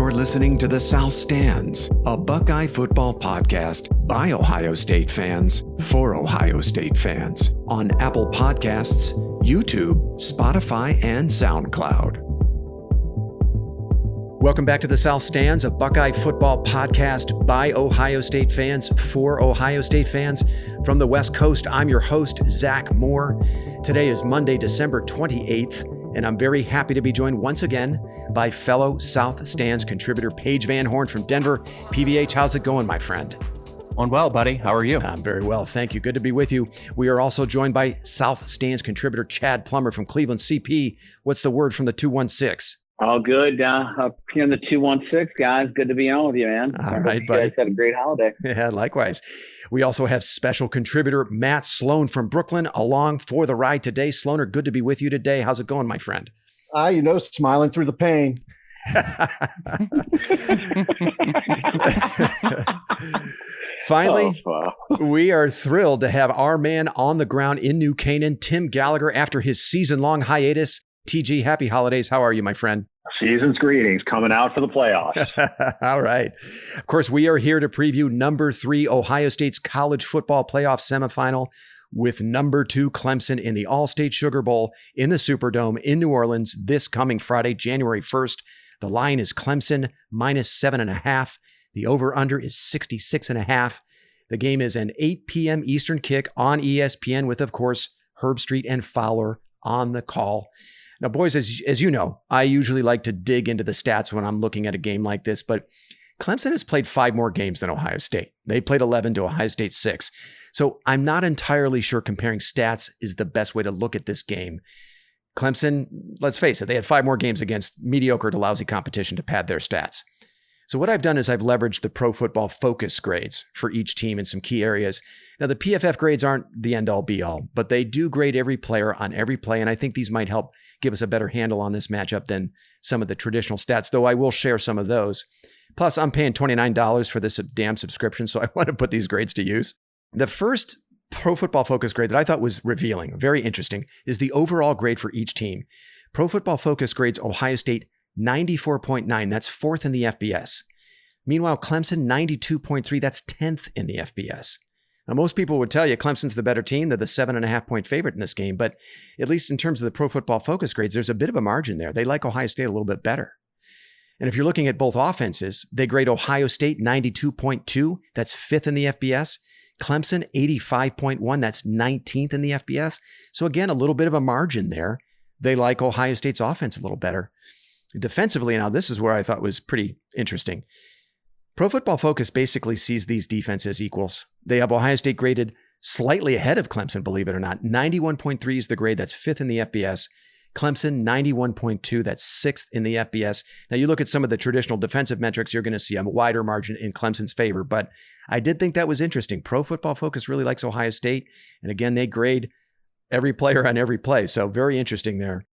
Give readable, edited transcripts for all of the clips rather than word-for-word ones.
You're listening to The South Stands, a Buckeye football podcast by Ohio State fans for Ohio State fans on Apple Podcasts, YouTube, Spotify, and SoundCloud. Welcome back to The South Stands, a Buckeye football podcast by Ohio State fans for Ohio State fans. From the West Coast, I'm your host, Zach Moore. Today is Monday, December 28th, and I'm very happy to be joined once again by fellow South Stands contributor Paige Van Horn from Denver. PVH, how's it going, my friend? Going well, buddy. How are you? I'm very well, thank you. Good to be with you. We are also joined by South Stands contributor Chad Plummer from Cleveland. CP, what's the word from the 216? All good. Up here in the 216, guys. Good to be on with you, man. All right, buddy. You guys had a great holiday. Yeah, likewise. We also have special contributor Matt Sloan from Brooklyn along for the ride today. Sloaner, good to be with you today. How's it going, my friend? Smiling through the pain. Finally, we are thrilled to have our man on the ground in New Canaan, Tim Gallagher, after his season-long hiatus. TG, happy holidays. How are you, my friend? Season's greetings, coming out for the playoffs. All right. Of course, we are here to preview number 3 Ohio State's college football playoff semifinal with number 2 Clemson in the All-State Sugar Bowl in the Superdome in New Orleans this coming Friday, January 1st. The line is Clemson minus 7.5. The over-under is 66.5. The game is an 8 p.m. Eastern kick on ESPN with, of course, Herb Street and Fowler on the call. Now, boys, as you know, I usually like to dig into the stats when I'm looking at a game like this, but Clemson has played 5 more games than Ohio State. They played 11 to Ohio State 6. So I'm not entirely sure comparing stats is the best way to look at this game. Clemson, let's face it, they had 5 more games against mediocre to lousy competition to pad their stats. So what I've done is I've leveraged the Pro Football Focus grades for each team in some key areas. Now, the PFF grades aren't the end-all be-all, but they do grade every player on every play, and I think these might help give us a better handle on this matchup than some of the traditional stats, though I will share some of those. Plus, I'm paying $29 for this damn subscription, so I want to put these grades to use. The first Pro Football Focus grade that I thought was revealing, very interesting, is the overall grade for each team. Pro Football Focus grades Ohio State 94.9. That's 4th in the FBS. Meanwhile, Clemson 92.3. That's 10th in the FBS. Now, most people would tell you Clemson's the better team. They're the 7.5-point favorite in this game. But at least in terms of the Pro Football Focus grades, there's a bit of a margin there. They like Ohio State a little bit better. And if you're looking at both offenses, they grade Ohio State 92.2. That's 5th in the FBS. Clemson 85.1. That's 19th in the FBS. So again, a little bit of a margin there. They like Ohio State's offense a little better. Defensively, now this is where I thought was pretty interesting. Pro Football Focus basically sees these defenses equals. They have Ohio State graded slightly ahead of Clemson, believe it or not. 91.3 is the grade. That's 5th in the FBS. Clemson, 91.2. That's 6th in the FBS. Now, you look at some of the traditional defensive metrics, you're going to see a wider margin in Clemson's favor. But I did think that was interesting. Pro Football Focus really likes Ohio State. And again, they grade every player on every play. So very interesting there.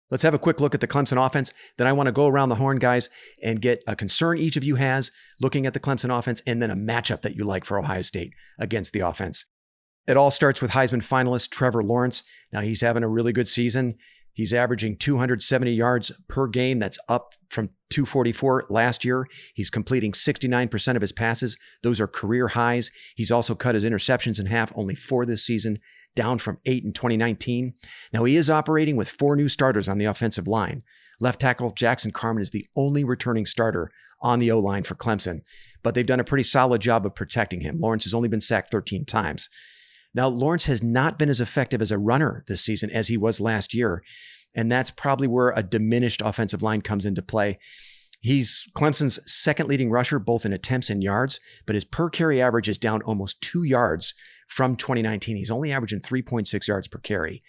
Let's have a quick look at the Clemson offense. Then I want to go around the horn, guys, and get a concern each of you has looking at the Clemson offense, and then a matchup that you like for Ohio State against the offense. It all starts with Heisman finalist Trevor Lawrence. Now, he's having a really good season. He's averaging 270 yards per game. That's up from 244 last year. He's completing 69% of his passes. Those are career highs. He's also cut his interceptions in half, only 4 this season, down from 8 in 2019. Now, he is operating with 4 new starters on the offensive line. Left tackle Jackson Carman is the only returning starter on the O-line for Clemson, but they've done a pretty solid job of protecting him. Lawrence has only been sacked 13 times. Now, Lawrence has not been as effective as a runner this season as he was last year, and that's probably where a diminished offensive line comes into play. He's Clemson's second leading rusher, both in attempts and yards, but his per carry average is down almost 2 yards from 2019. He's only averaging 3.6 yards per carry.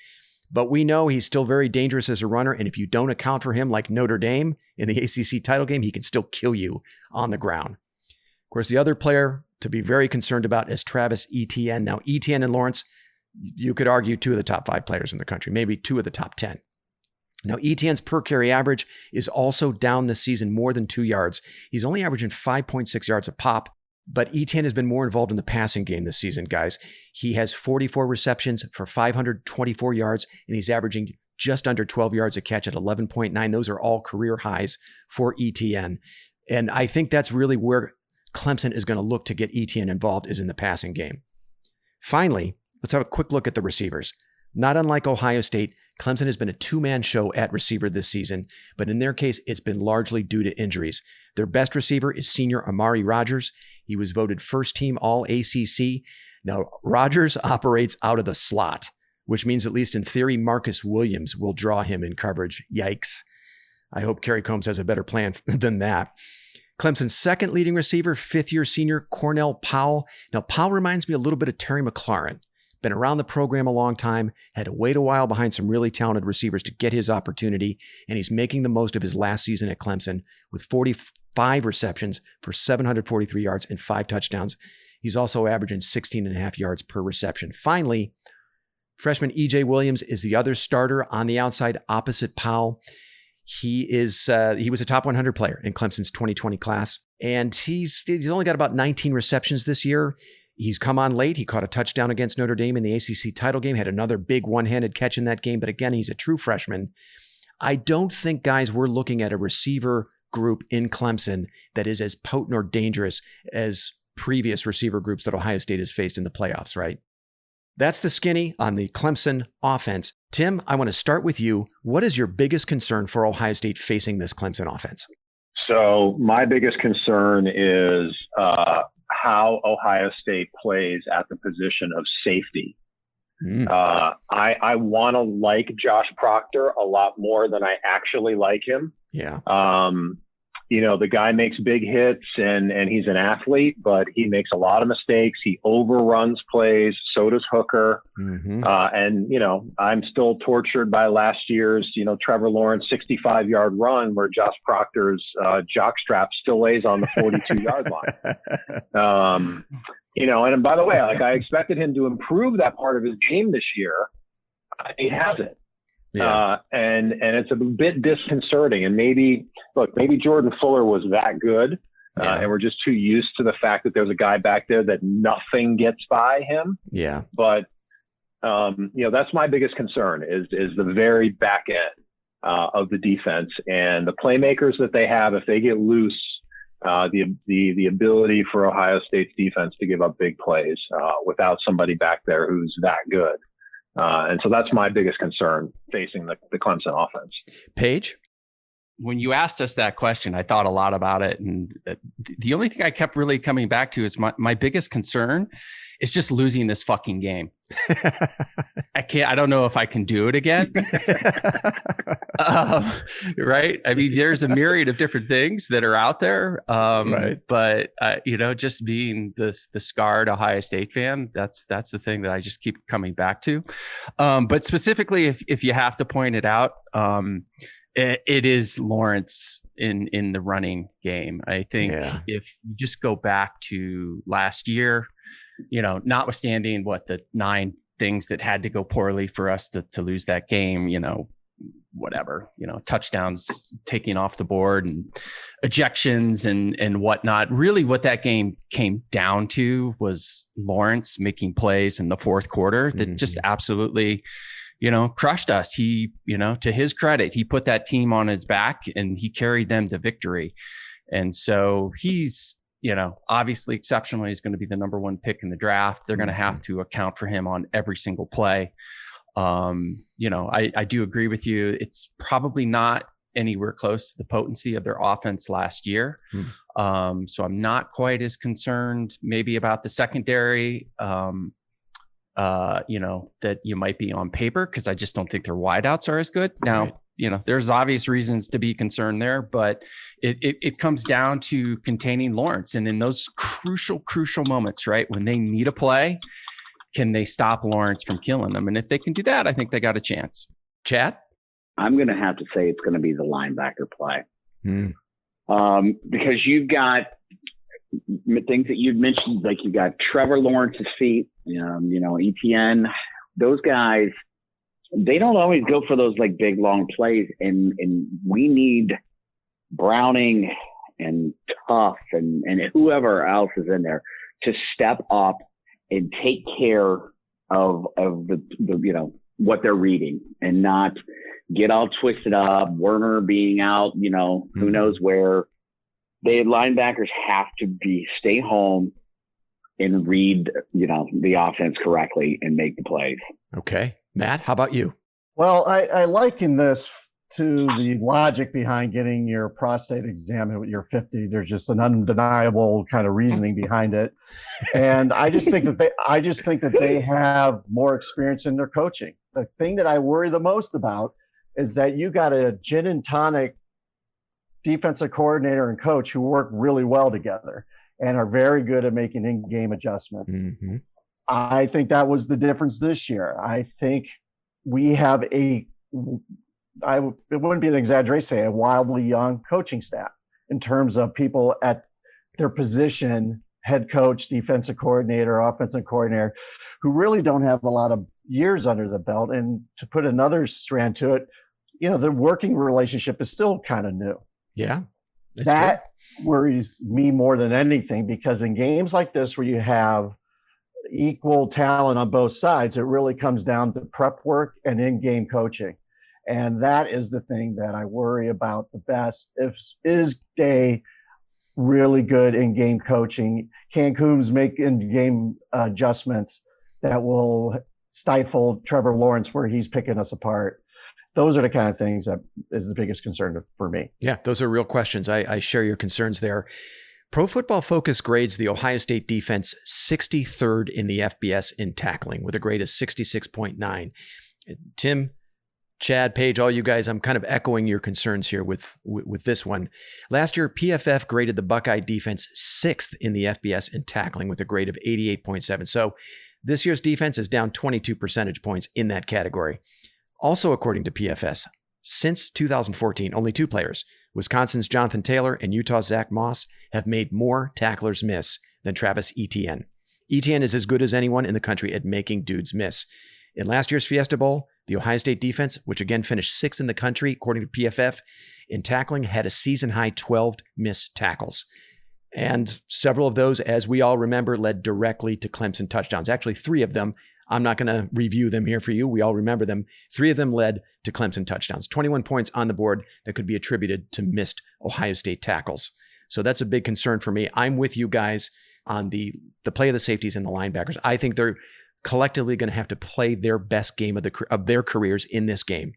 But we know he's still very dangerous as a runner, and if you don't account for him like Notre Dame in the ACC title game, he can still kill you on the ground. Of course, the other player to be very concerned about is Travis Etienne. Now, Etienne and Lawrence, you could argue 2 of the top 5 players in the country, maybe 2 of the top 10. Now, Etienne's per carry average is also down this season more than 2 yards. He's only averaging 5.6 yards a pop, but Etienne has been more involved in the passing game this season, guys. He has 44 receptions for 524 yards, and he's averaging just under 12 yards a catch at 11.9. Those are all career highs for Etienne. And I think that's really where Clemson is going to look to get ETN involved, is in the passing game. Finally, let's have a quick look at the receivers. Not unlike Ohio State, Clemson has been a two-man show at receiver this season, but in their case, it's been largely due to injuries. Their best receiver is senior Amari Rogers. He was voted first team All-ACC. Now, Rogers operates out of the slot, which means at least in theory, Marcus Williams will draw him in coverage. Yikes. I hope Kerry Combs has a better plan than that. Clemson's second leading receiver, fifth-year senior Cornell Powell. Now, Powell reminds me a little bit of Terry McLaurin. Been around the program a long time, had to wait a while behind some really talented receivers to get his opportunity, and he's making the most of his last season at Clemson with 45 receptions for 743 yards and 5 touchdowns. He's also averaging 16.5 yards per reception. Finally, freshman E.J. Williams is the other starter on the outside opposite Powell. He was a top 100 player in Clemson's 2020 class, and he's only got about 19 receptions this year. He's come on late. He caught a touchdown against Notre Dame in the ACC title game, had another big one-handed catch in that game. But again, he's a true freshman. I don't think, guys, we're looking at a receiver group in Clemson that is as potent or dangerous as previous receiver groups that Ohio State has faced in the playoffs, right? That's the skinny on the Clemson offense. Tim, I want to start with you. What is your biggest concern for Ohio State facing this Clemson offense? So my biggest concern is how Ohio State plays at the position of safety. I want to like Josh Proctor a lot more than I actually like him. Yeah. The guy makes big hits and he's an athlete, but he makes a lot of mistakes. He overruns plays. So does Hooker. Mm-hmm. I'm still tortured by last year's, Trevor Lawrence 65-yard run where Josh Proctor's jockstrap still lays on the 42-yard line. And by the way, I expected him to improve that part of his game this year. He hasn't. Yeah. And it's a bit disconcerting. And maybe Jordan Fuller was that good. And we're just too used to the fact that there's a guy back there that nothing gets by him. Yeah. But, that's my biggest concern is the very back end of the defense and the playmakers that they have. If they get loose, the ability for Ohio State's defense to give up big plays without somebody back there who's that good. And so that's my biggest concern facing the Clemson offense. Paige? When you asked us that question, I thought a lot about it. And the only thing I kept really coming back to is my biggest concern is just losing this fucking game. I don't know if I can do it again. Right. I mean, there's a myriad of different things that are out there. Right. But, just being the scarred Ohio State fan, that's the thing that I just keep coming back to. But specifically, if you have to point it out, it is Lawrence in the running game. I think if you just go back to last year, notwithstanding the 9 things that had to go poorly for us to lose that game, touchdowns taking off the board and ejections and whatnot. Really what that game came down to was Lawrence making plays in the fourth quarter that just absolutely crushed us. He, to his credit, he put that team on his back and he carried them to victory. And so he's, obviously exceptionally is going to be the number 1 pick in the draft. They're going to have to account for him on every single play. I do agree with you. It's probably not anywhere close to the potency of their offense last year. So I'm not quite as concerned maybe about the secondary, that you might be on paper, because I just don't think their wideouts are as good. Now, there's obvious reasons to be concerned there, but it comes down to containing Lawrence. And in those crucial moments, right, when they need a play, can they stop Lawrence from killing them? And if they can do that, I think they got a chance. Chad? I'm going to have to say it's going to be the linebacker play. Because you've got things that you've mentioned, like you got Trevor Lawrence's feet, ETN, those guys, they don't always go for those big long plays, and we need Browning and Tuff and whoever else is in there to step up and take care of the what they're reading and not get all twisted up. Werner being out, who knows where. linebackers have to stay home and read, the offense correctly and make the plays. Okay. Matt, how about you? Well, I liken this to the logic behind getting your prostate examined when you're 50. There's just an undeniable kind of reasoning behind it. And I just think that they have more experience in their coaching. The thing that I worry the most about is that you got a gin and tonic defensive coordinator and coach who work really well together and are very good at making in-game adjustments. Mm-hmm. I think that was the difference this year. I think we have it wouldn't be an exaggeration to say a wildly young coaching staff in terms of people at their position, head coach, defensive coordinator, offensive coordinator, who really don't have a lot of years under the belt. And to put another strand to it, the working relationship is still kind of new. Yeah. That worries me more than anything, because in games like this where you have equal talent on both sides, it really comes down to prep work and in-game coaching. And that is the thing that I worry about the best. Is Day really good in-game coaching? Can Coombs make in-game adjustments that will stifle Trevor Lawrence where he's picking us apart? Those are the kind of things that is the biggest concern for me. Yeah, those are real questions. I share your concerns there. Pro Football Focus grades the Ohio State defense 63rd in the FBS in tackling with a grade of 66.9. Tim, Chad, Paige, all you guys, I'm kind of echoing your concerns here with this one. Last year, PFF graded the Buckeye defense 6th in the FBS in tackling with a grade of 88.7. So this year's defense is down 22 percentage points in that category. Also, according to PFS, since 2014, only two players, Wisconsin's Jonathan Taylor and Utah's Zach Moss, have made more tacklers miss than Travis Etienne. Etienne is as good as anyone in the country at making dudes miss. In last year's Fiesta Bowl, the Ohio State defense, which again finished 6th in the country, according to PFF, in tackling, had a season-high 12 missed tackles. And several of those, as we all remember, led directly to Clemson touchdowns. Actually, 3 of them. I'm not going to review them here for you. We all remember them. 3 of them led to Clemson touchdowns. 21 points on the board that could be attributed to missed Ohio State tackles. So that's a big concern for me. I'm with you guys on the play of the safeties and the linebackers. I think they're collectively going to have to play their best game of their careers in this game.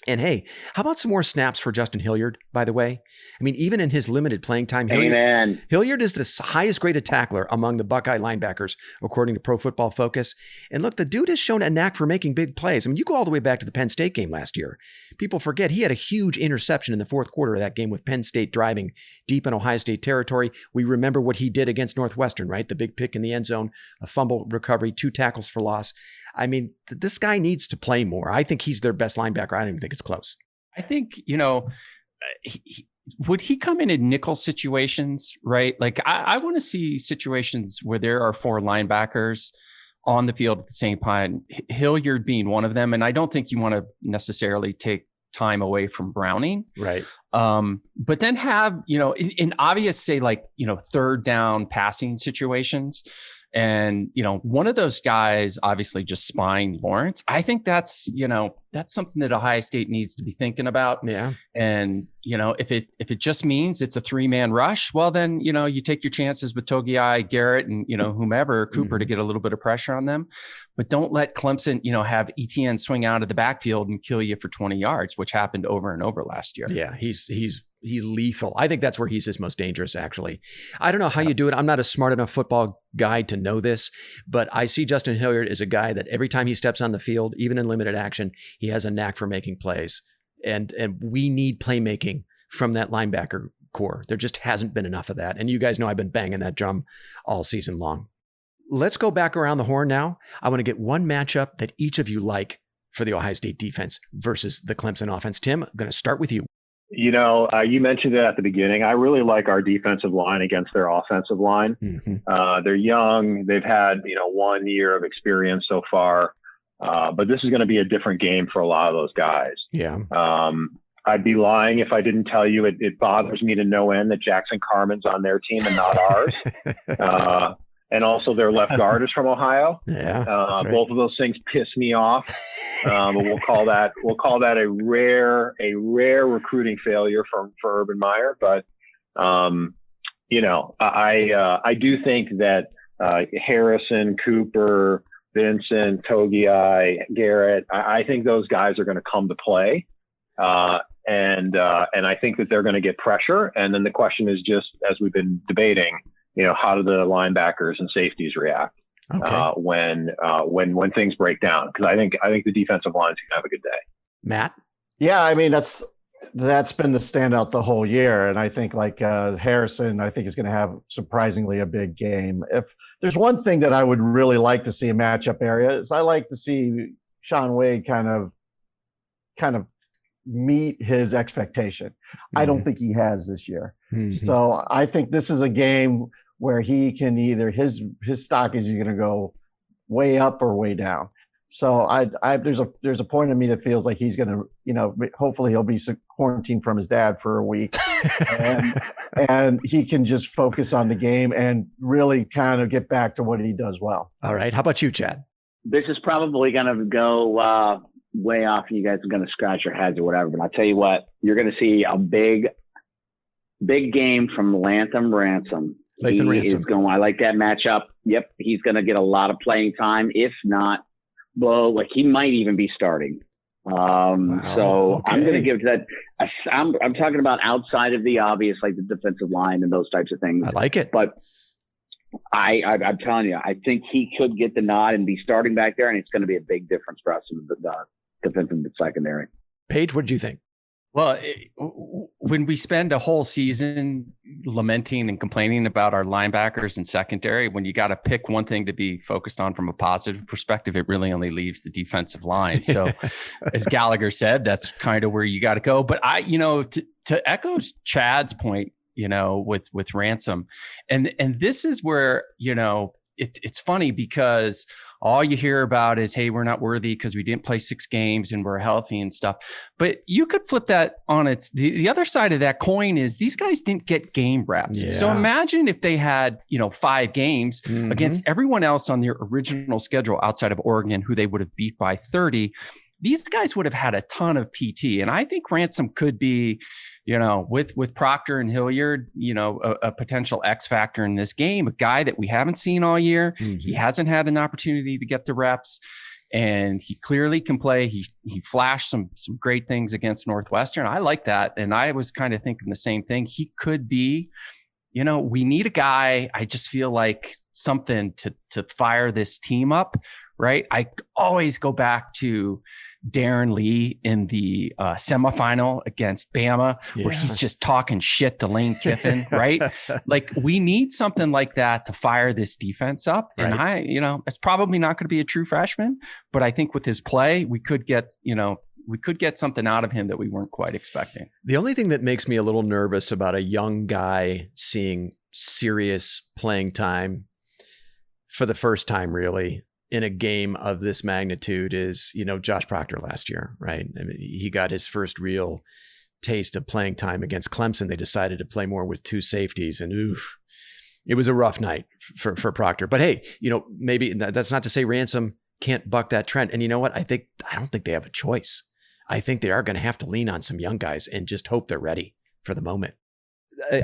And hey, how about some more snaps for Justin Hilliard, by the way? I mean, even in his limited playing time, Hilliard is the highest graded tackler among the Buckeye linebackers, according to Pro Football Focus. And look, the dude has shown a knack for making big plays. I mean, you go all the way back to the Penn State game last year. People forget he had a huge interception in the fourth quarter of that game with Penn State driving deep in Ohio State territory. We remember what he did against Northwestern, right? The big pick in the end zone, a fumble recovery, 2 tackles for loss. I mean, this guy needs to play more. I think he's their best linebacker. I don't even think it's close. I think, would he come in nickel situations, right? Like I want to see situations where there are 4 linebackers on the field at the same time, Hilliard being one of them. And I don't think you want to necessarily take time away from Browning. Right. But then have, in obvious, say like, third down passing situations. And, one of those guys obviously just spying Lawrence. I think that's something that Ohio State needs to be thinking about. Yeah. And, if it just means it's a 3-man rush, well, then, you take your chances with Togiai, Garrett, and, whomever, Cooper, to get a little bit of pressure on them. But don't let Clemson, have Etienne swing out of the backfield and kill you for 20 yards, which happened over and over last year. Yeah, he's lethal. I think that's where he's his most dangerous, actually. I don't know how you do it. I'm not a smart enough football guy to know this, but I see Justin Hilliard as a guy that every time he steps on the field, even in limited action, he has a knack for making plays. And we need playmaking from that linebacker core. There just hasn't been enough of that. And you guys know I've been banging that drum all season long. Let's go back around the horn now. I want to get one matchup that each of you like for the Ohio State defense versus the Clemson offense. Tim, I'm going to start with you. You mentioned it at the beginning. I really like our defensive line against their offensive line. Mm-hmm. They're young. They've had, 1 year of experience so far. But this is going to be a different game for a lot of those guys. Yeah. I'd be lying if I didn't tell you it bothers me to no end that Jackson Carman's on their team and not ours. And also their left guard is from Ohio. Yeah. Right. Both of those things piss me off. But we'll call that a rare recruiting failure for Urban Meyer. But I do think that Harrison, Cooper, Vincent, Togiai, Garrett, I think those guys are going to come to play. And I think that they're going to get pressure. And then the question is just, as we've been debating, how do the linebackers and safeties react when things break down? Because I think the defensive line's going to have a good day. Matt? Yeah, I mean, that's been the standout the whole year. And I think Harrison, I think is going to have surprisingly a big game. If there's one thing that I would really like to see in matchup area is I like to see Shaun Wade kind of meet his expectation. I don't think he has this year. So I think this is a game where he can either his stock is going to go way up or way down. So there's a point in me that feels like he's going to, hopefully he'll be quarantined from his dad for a week and he can just focus on the game and really kind of get back to what he does well. All right. How about you, Chad? This is probably going to go way off and you guys are going to scratch your heads or whatever. But I'll tell you what, you're going to see a big game from Lathan Ransom. I like that matchup. Yep. He's going to get a lot of playing time. If not, he might even be starting. I'm going to give that. I'm talking about outside of the obvious, like the defensive line and those types of things. I like it. But I'm telling you, I think he could get the nod and be starting back there, and it's going to be a big difference for us in the defensive secondary. Paige, what did you think? Well, when we spend a whole season lamenting and complaining about our linebackers and secondary, when you got to pick one thing to be focused on from a positive perspective, it really only leaves the defensive line. So as Gallagher said, that's kind of where you got to go. But to echo Chad's point, with Ransom, and this is where, it's funny because all you hear about is, hey, we're not worthy because we didn't play 6 games and we're healthy and stuff. But you could flip that on the other side of that coin is these guys didn't get game reps. Yeah. So imagine if they had, 5 games against everyone else on their original schedule outside of Oregon, who they would have beat by 30. These guys would have had a ton of PT. And I think Ransom could be, with Proctor and Hilliard, a potential X factor in this game, a guy that we haven't seen all year. He hasn't had an opportunity to get the reps, and he clearly can play. He flashed some great things against Northwestern. I like that. And I was kind of thinking the same thing. He could be, we need a guy. I just feel like something to fire this team up. Right. I always go back to Darren Lee in the semifinal against Bama, where he's just talking shit to Lane Kiffin. Right. Like we need something like that to fire this defense up. Right. And it's probably not going to be a true freshman, but I think with his play, we could get something out of him that we weren't quite expecting. The only thing that makes me a little nervous about a young guy seeing serious playing time for the first time, really, in a game of this magnitude is, Josh Proctor last year, right? I mean, he got his first real taste of playing time against Clemson. They decided to play more with 2 safeties, and it was a rough night for Proctor. But hey, maybe that's not to say Ransom can't buck that trend. And you know what? I don't think they have a choice. I think they are going to have to lean on some young guys and just hope they're ready for the moment.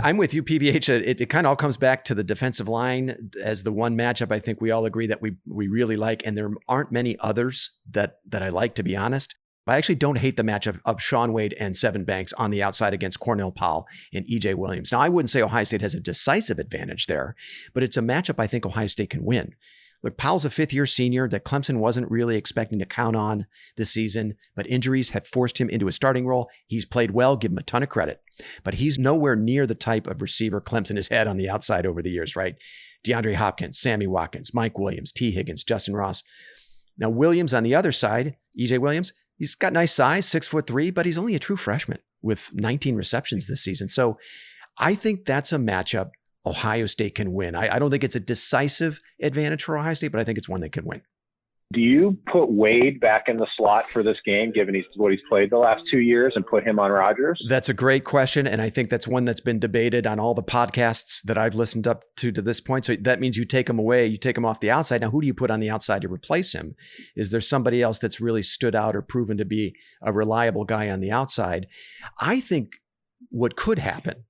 I'm with you, PVH. It kind of all comes back to the defensive line as the one matchup I think we all agree that we really like. And there aren't many others that I like, to be honest. I actually don't hate the matchup of Shaun Wade and Sevyn Banks on the outside against Cornell Powell and EJ Williams. Now, I wouldn't say Ohio State has a decisive advantage there, but it's a matchup I think Ohio State can win. Look, Powell's a 5th-year senior that Clemson wasn't really expecting to count on this season, but injuries have forced him into a starting role. He's played well, give him a ton of credit, but he's nowhere near the type of receiver Clemson has had on the outside over the years, right? DeAndre Hopkins, Sammy Watkins, Mike Williams, T. Higgins, Justin Ross. Now, Williams on the other side, EJ Williams, he's got nice size, 6'3", but he's only a true freshman with 19 receptions this season. So I think that's a matchup Ohio State can win. I don't think it's a decisive advantage for Ohio State, but I think it's one they can win. Do you put Wade back in the slot for this game, given what he's played the last 2 years, and put him on Rodgers? That's a great question, and I think that's one that's been debated on all the podcasts that I've listened up to this point. So that means you take him away, you take him off the outside. Now, who do you put on the outside to replace him? Is there somebody else that's really stood out or proven to be a reliable guy on the outside? I think what could happen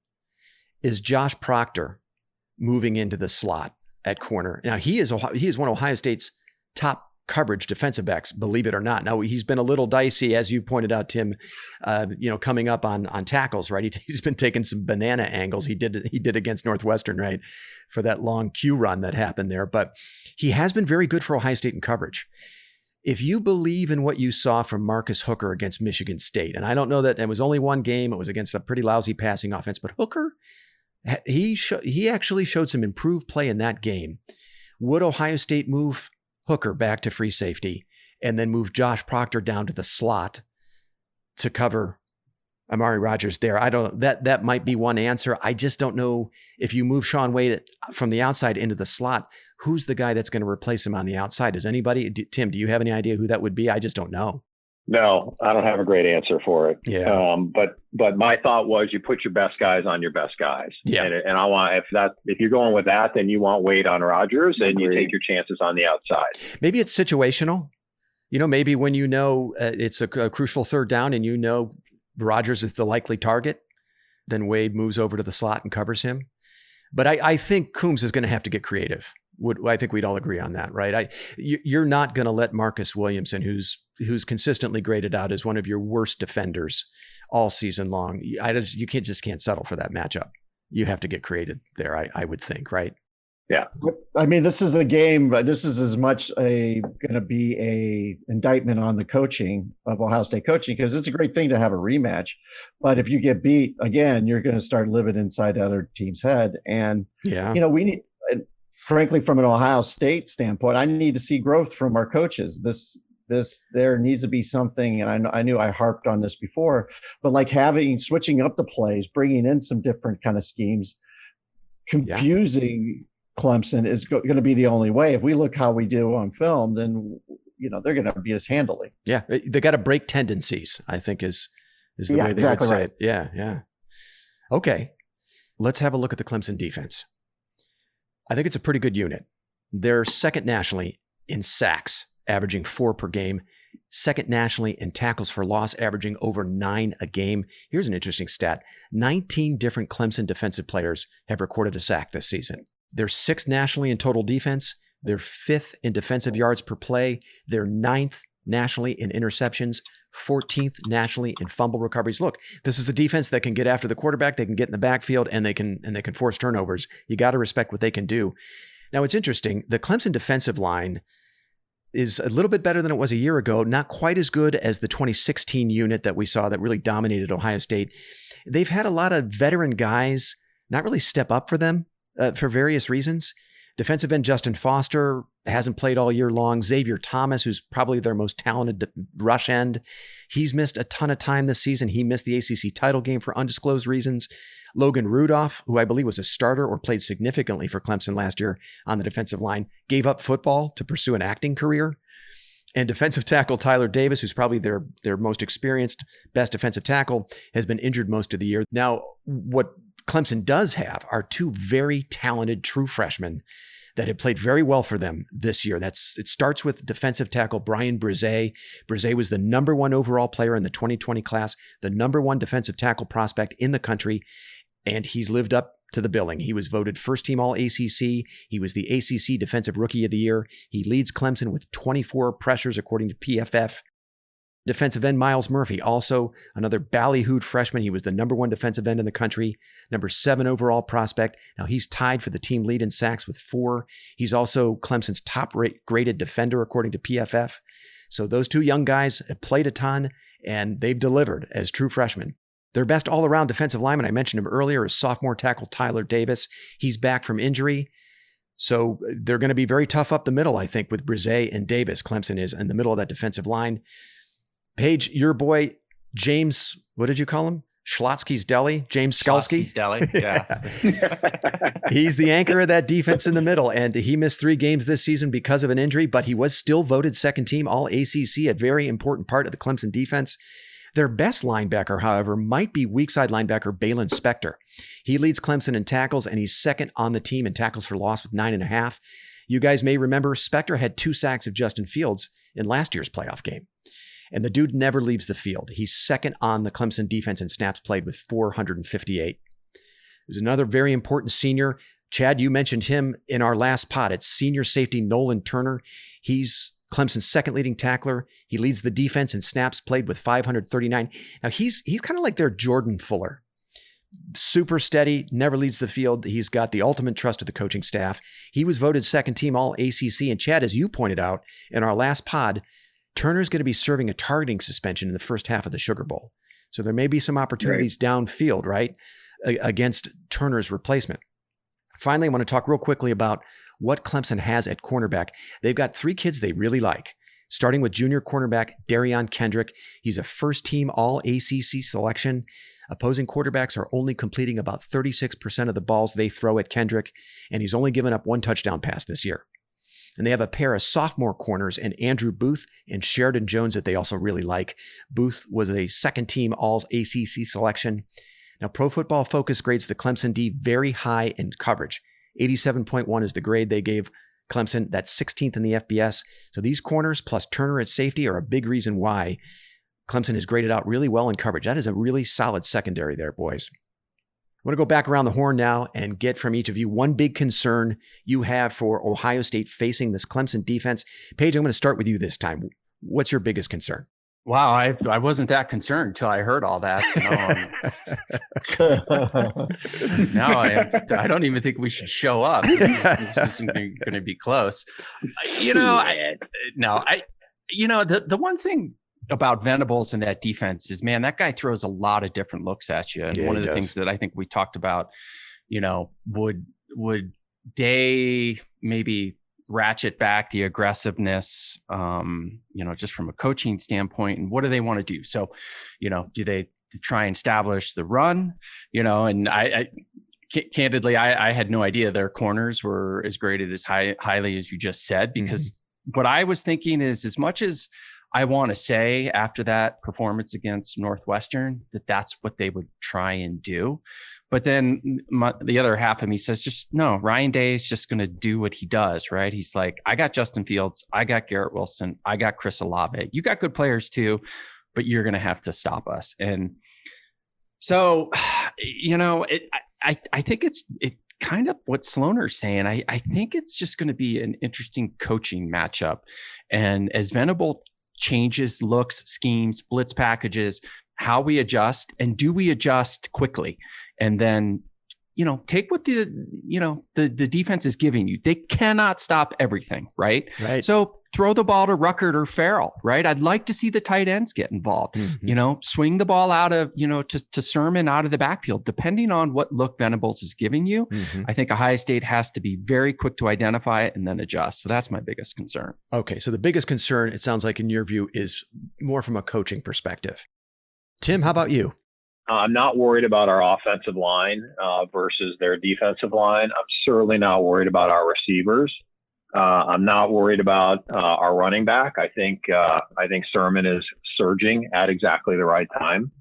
is Josh Proctor moving into the slot at corner. Now, he is one of Ohio State's top coverage defensive backs, believe it or not. Now, he's been a little dicey, as you pointed out, Tim, coming up on tackles, right? He's been taking some banana angles. He did against Northwestern, right, for that long Q run that happened there. But he has been very good for Ohio State in coverage. If you believe in what you saw from Marcus Hooker against Michigan State, and I don't know that it was only one game, it was against a pretty lousy passing offense, but Hooker, he actually showed some improved play in that game. Would Ohio State move Hooker back to free safety and then move Josh Proctor down to the slot to cover Amari Rodgers there? I don't know. That might be one answer. I just don't know if you move Shaun Wade from the outside into the slot, who's the guy that's going to replace him on the outside? Is anybody, Tim, do you have any idea who that would be? I just don't know. No, I don't have a great answer for it. Yeah. But my thought was you put your best guys on your best guys. Yeah. And I want, if you're going with that, then you want Wade on Rodgers and you take your chances on the outside. Maybe it's situational. Maybe when it's a crucial third down and Rodgers is the likely target, then Wade moves over to the slot and covers him. But I think Coombs is going to have to get creative. I think we'd all agree on that, right? You're not going to let Marcus Williamson, who's consistently graded out as one of your worst defenders all season long. You can't settle for that matchup. You have to get creative there, I would think, right? Yeah. I mean, this is a game, but this is as much going to be a indictment on the coaching of Ohio State coaching, because it's a great thing to have a rematch. But if you get beat again, you're going to start living inside the other team's head. And, we need, frankly, from an Ohio State standpoint, I need to see growth from our coaches. There needs to be something, and I knew I harped on this before, but like switching up the plays, bringing in some different kind of schemes, confusing Clemson is going to be the only way. If we look how we do on film, then they're going to beat us handily. Yeah, they got to break tendencies, I think is the way they would say it. Yeah. Okay, let's have a look at the Clemson defense. I think it's a pretty good unit. They're second nationally in sacks, averaging 4 per game. Second nationally in tackles for loss, averaging over 9 a game. Here's an interesting stat. 19 different Clemson defensive players have recorded a sack this season. They're 6th nationally in total defense. They're 5th in defensive yards per play. They're 9th nationally in interceptions, 14th nationally in fumble recoveries. Look, this is a defense that can get after the quarterback. They can get in the backfield and they can force turnovers. You got to respect what they can do. Now, it's interesting. The Clemson defensive line is a little bit better than it was a year ago. Not quite as good as the 2016 unit that we saw that really dominated Ohio State. They've had a lot of veteran guys not really step up for them for various reasons. Defensive end Justin Foster hasn't played all year long. Xavier Thomas, who's probably their most talented rush end, he's missed a ton of time this season. He missed the ACC title game for undisclosed reasons. Logan Rudolph, who I believe was a starter or played significantly for Clemson last year on the defensive line, gave up football to pursue an acting career. And defensive tackle Tyler Davis, who's probably their most experienced, best defensive tackle, has been injured most of the year. Now, what Clemson does have are 2 very talented true freshmen that have played very well for them this year. It starts with defensive tackle Brian Brzee. Brzee was the number 1 overall player in the 2020 class, the number 1 defensive tackle prospect in the country, and he's lived up to the billing. He was voted first team all ACC. He was the ACC Defensive Rookie of the Year. He leads Clemson with 24 pressures according to PFF. Defensive end Miles Murphy, also another ballyhooed freshman. He was the number 1 defensive end in the country, number 7 overall prospect. Now he's tied for the team lead in sacks with 4. He's also Clemson's top graded defender according to PFF. So those 2 young guys have played a ton and they've delivered as true freshmen. Their best all-around defensive lineman, I mentioned him earlier, is sophomore tackle Tyler Davis. He's back from injury. So they're going to be very tough up the middle, I think, with Brzee and Davis. Clemson is in the middle of that defensive line. Paige, your boy, James, what did you call him? Schlotsky's Deli? James Skalski? Schlotsky's Deli, yeah. He's the anchor of that defense in the middle, and he missed 3 games this season because of an injury, but he was still voted second team all ACC, a very important part of the Clemson defense. Their best linebacker, however, might be weak side linebacker Balin Spector. He leads Clemson in tackles, and he's second on the team in tackles for loss with 9.5. You guys may remember Spector had 2 sacks of Justin Fields in last year's playoff game. And the dude never leaves the field. He's second on the Clemson defense in snaps played with 458. There's another very important senior. Chad, you mentioned him in our last pod. It's senior safety Nolan Turner. He's Clemson's second leading tackler. He leads the defense in snaps played with 539. Now he's kind of like their Jordan Fuller. Super steady, never leads the field. He's got the ultimate trust of the coaching staff. He was voted second team all ACC. And Chad, as you pointed out in our last pod, Turner's going to be serving a targeting suspension in the first half of the Sugar Bowl. So there may be some opportunities downfield, right, against Turner's replacement. Finally, I want to talk real quickly about what Clemson has at cornerback. They've got 3 kids they really like, starting with junior cornerback Darion Kendrick. He's a first-team All-ACC selection. Opposing quarterbacks are only completing about 36% of the balls they throw at Kendrick, and he's only given up 1 touchdown pass this year. And they have a pair of sophomore corners in Andrew Booth and Sheridan Jones that they also really like. Booth was a second-team All-ACC selection. Now, Pro Football Focus grades the Clemson D very high in coverage. 87.1 is the grade they gave Clemson. That's 16th in the FBS. So these corners plus Turner at safety are a big reason why Clemson is graded out really well in coverage. That is a really solid secondary there, boys. I want to go back around the horn now and get from each of you one big concern you have for Ohio State facing this Clemson defense. Paige, I'm going to start with you this time. What's your biggest concern? Wow, I wasn't that concerned until I heard all that. So now I don't even think we should show up. This isn't going to be close. The one thing about Venables and that defense is, man, that guy throws a lot of different looks at you. And one of the things that I think we talked about, would Day maybe ratchet back the aggressiveness, just from a coaching standpoint, and what do they want to do? So, do they try and establish the run, and candidly, I had no idea their corners were as graded as highly as you just said, because what I was thinking is, as much as I want to say after that performance against Northwestern that that's what they would try and do. But then the other half of me says, just no, Ryan Day is just going to do what he does, right? He's like, I got Justin Fields, I got Garrett Wilson, I got Chris Olave. You got good players too, but you're going to have to stop us. And so, I think it's kind of what Sloaner's saying. I think it's just going to be an interesting coaching matchup. And as Venable changes, looks, schemes, blitz packages, how we adjust, and do we adjust quickly? And then, take what the defense is giving you. They cannot stop everything, right? Right. So throw the ball to Ruckert or Farrell, right? I'd like to see the tight ends get involved. Swing the ball out of, to Sermon out of the backfield, depending on what look Venables is giving you. I think Ohio State has to be very quick to identify it and then adjust. So that's my biggest concern. Okay. So the biggest concern, it sounds like in your view, is more from a coaching perspective. Tim, how about you? I'm not worried about our offensive line versus their defensive line. I'm certainly not worried about our receivers. I'm not worried about our running back. I think Sermon is surging at exactly the right time.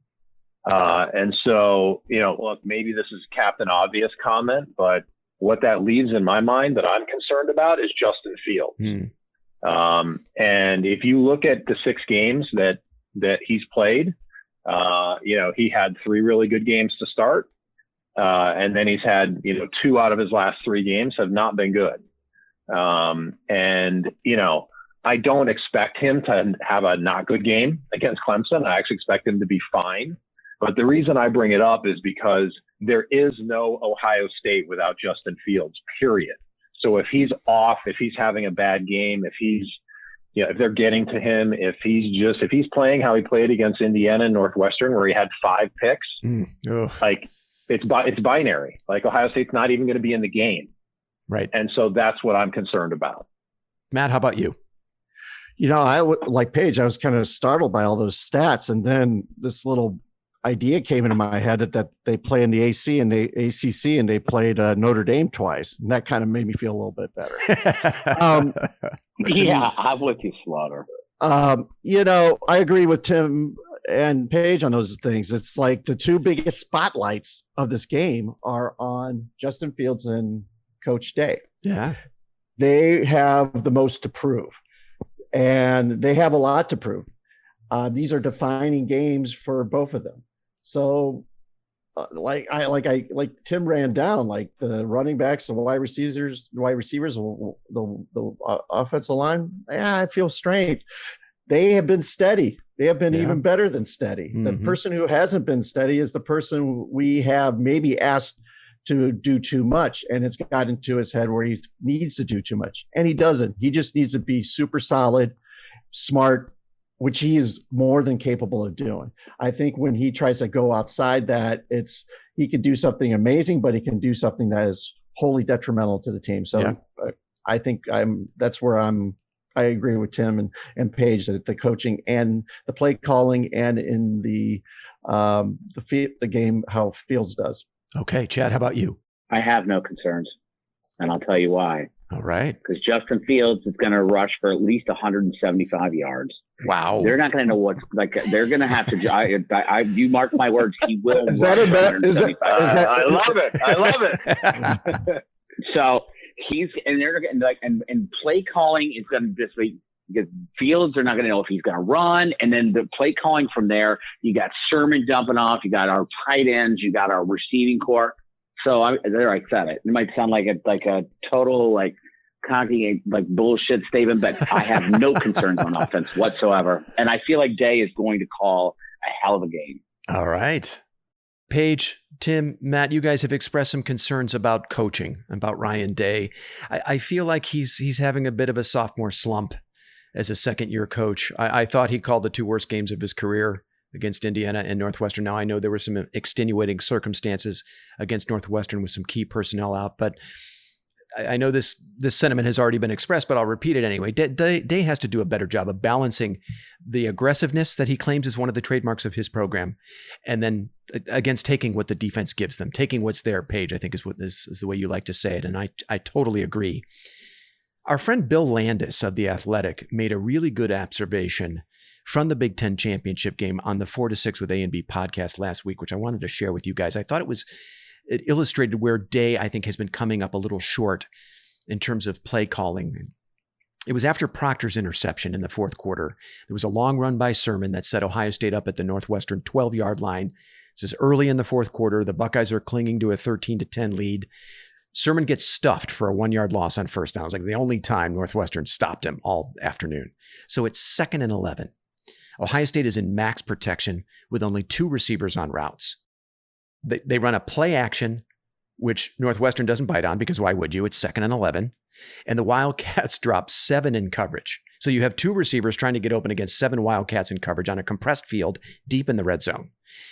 And so, look, maybe this is Captain Obvious comment, but what that leaves in my mind that I'm concerned about is Justin Fields. And if you look at the 6 games that he's played, he had 3 really good games to start. And then he's had, 2 out of his last 3 games have not been good. I don't expect him to have a not good game against Clemson. I actually expect him to be fine. But the reason I bring it up is because there is no Ohio State without Justin Fields, period. So if he's off, if he's having a bad game, if he's, if they're getting to him, if he's playing how he played against Indiana and Northwestern, where he had 5 picks, like it's binary. Like Ohio State's not even going to be in the game. Right. And so that's what I'm concerned about. Matt, how about you? Like Paige, I was kind of startled by all those stats. And then this little idea came into my head that they play in the AC and the ACC, and they played Notre Dame twice. And that kind of made me feel a little bit better. Yeah, I'm with you, Slaughter. I agree with Tim and Paige on those things. It's like the 2 biggest spotlights of this game are on Justin Fields and Coach Day. Yeah. They have the most to prove, and they have a lot to prove. These are defining games for both of them. So like Tim ran down, like the running backs, the wide receivers, the offensive line. Yeah, I feel strange. They have been steady. They have been even better than steady. The person who hasn't been steady is the person we have maybe asked to do too much, and it's got into his head where he needs to do too much, and he doesn't. He just needs to be super solid, smart, which he is more than capable of doing. I think when he tries to go outside that, he can do something amazing, but he can do something that is wholly detrimental to the team. So I think that's where I agree with Tim and Paige that the coaching and the play calling and in the game, how Fields does. Okay. Chad, how about you? I have no concerns, and I'll tell you why. All right. Because Justin Fields is going to rush for at least 175 yards. Wow. They're not going to know what's like. They're going to have to. You mark my words. He will. Is that a bet? I love it. I love it. So they're going to and play calling is going to just be because Fields are not going to know if he's going to run, and then the play calling from there. You got Sermon dumping off. You got our tight ends. You got our receiving core. So I said it. It might sound like a total cocky bullshit statement, but I have no concerns on offense whatsoever, and I feel like Day is going to call a hell of a game. All right, Paige, Tim, Matt, you guys have expressed some concerns about coaching, about Ryan Day. I feel like he's having a bit of a sophomore slump as a second-year coach. I thought he called the two worst games of his career against Indiana and Northwestern. Now, I know there were some extenuating circumstances against Northwestern with some key personnel out, but I know this sentiment has already been expressed, but I'll repeat it anyway. Day has to do a better job of balancing the aggressiveness that he claims is one of the trademarks of his program, and then against taking what the defense gives them, taking what's their Page, I think is the way you like to say it. And I totally agree. Our friend Bill Landis of The Athletic made a really good observation from the Big Ten championship game on the 4-6 with A&B podcast last week, which I wanted to share with you guys. I thought it illustrated where Day, I think, has been coming up a little short in terms of play calling. It was after Proctor's interception in the fourth quarter. There was a long run by Sermon that set Ohio State up at the Northwestern 12-yard line. This is early in the fourth quarter. The Buckeyes are clinging to a 13-10 lead. Sermon gets stuffed for a 1-yard loss on first down. It was like the only time Northwestern stopped him all afternoon. So it's 2nd and 11. Ohio State is in max protection with only 2 receivers on routes. They run a play action, which Northwestern doesn't bite on because why would you? It's 2nd and 11. And the Wildcats drop 7 in coverage. So you have 2 receivers trying to get open against 7 Wildcats in coverage on a compressed field deep in the red zone.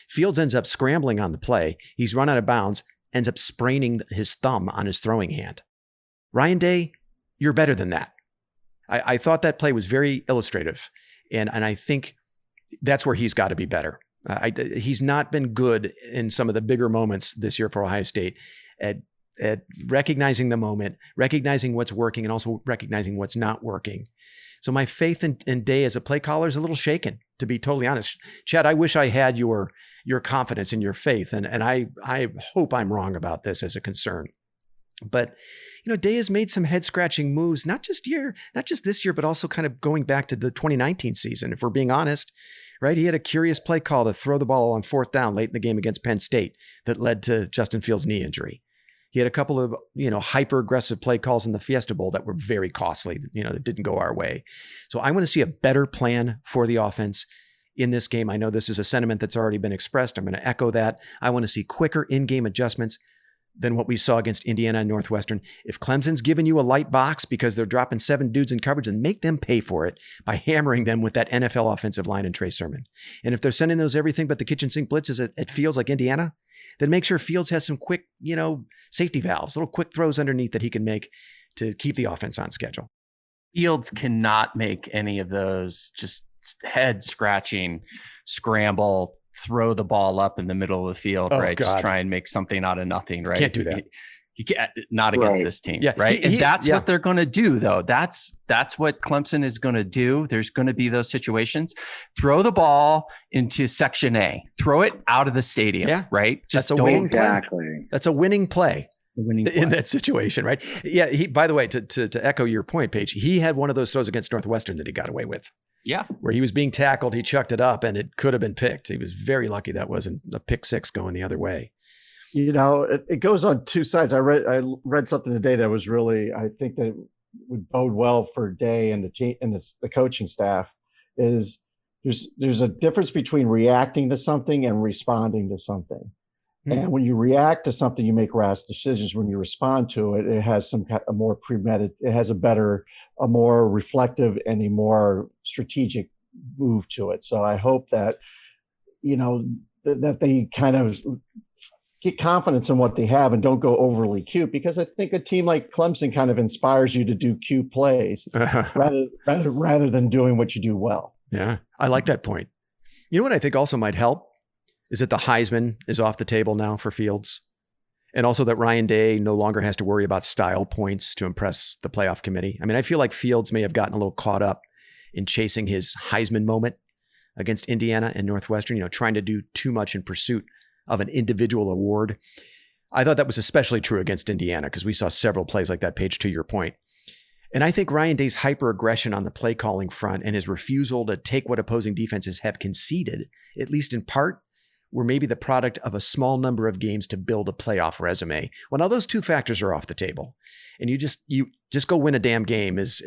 Fields ends up scrambling on the play. He's run out of bounds, ends up spraining his thumb on his throwing hand. Ryan Day, you're better than that. I thought that play was very illustrative. And I think that's where he's got to be better. He's not been good in some of the bigger moments this year for Ohio State at recognizing the moment, recognizing what's working, and also recognizing what's not working. So my faith in Day as a play caller is a little shaken, to be totally honest. Chad, I wish I had your confidence and your faith, and I hope I'm wrong about this as a concern. But, Day has made some head-scratching moves, not just this year, but also kind of going back to the 2019 season, if we're being honest, right? He had a curious play call to throw the ball on 4th down late in the game against Penn State that led to Justin Fields' knee injury. He had a couple of, hyper-aggressive play calls in the Fiesta Bowl that were very costly, that didn't go our way. So I want to see a better plan for the offense in this game. I know this is a sentiment that's already been expressed. I'm going to echo that. I want to see quicker in-game adjustments than what we saw against Indiana and Northwestern. If Clemson's giving you a light box because they're dropping 7 dudes in coverage, then make them pay for it by hammering them with that NFL offensive line and Trey Sermon. And if they're sending those everything but the kitchen sink blitzes at Fields like Indiana, then make sure Fields has some quick, safety valves, little quick throws underneath that he can make to keep the offense on schedule. Fields cannot make any of those just head scratching scramble, throw the ball up in the middle of the field, right? God. Just try and make something out of nothing, right? Can't do that. He can't, not against this team, yeah. Right? And that's what they're going to do, though. That's what Clemson is going to do. There's going to be those situations. Throw the ball into Section A. Throw it out of the stadium, right? Just that's a winning play. That's a winning play. In that situation, right? Yeah. By the way, to echo your point, Paige, he had one of those throws against Northwestern that he got away with. Yeah. Where he was being tackled, he chucked it up and it could have been picked. He was very lucky that wasn't a pick six going the other way. You know, it goes on two sides. I read something today that was really, I think that would bode well for Day and the team and the coaching staff. Is there's a difference between reacting to something and responding to something. Mm-hmm. And when you react to something, you make rash decisions. When you respond to it, it has some kind of more premeditated. It has a more reflective and a more strategic move to it. So I hope that, you know, that they kind of get confidence in what they have and don't go overly cute, because I think a team like Clemson kind of inspires you to do cute plays rather than doing what you do well. Yeah, I like that point. You know what I think also might help is that the Heisman is off the table now for Fields, and also that Ryan Day no longer has to worry about style points to impress the playoff committee. I mean, I feel like Fields may have gotten a little caught up in chasing his Heisman moment against Indiana and Northwestern, you know, trying to do too much in pursuit of an individual award. I thought that was especially true against Indiana because we saw several plays like that, Paige, to your point. And I think Ryan Day's hyper-aggression on the play calling front and his refusal to take what opposing defenses have conceded, at least in part, were maybe the product of a small number of games to build a playoff resume. Well, now those two factors are off the table. And you just go win a damn game, as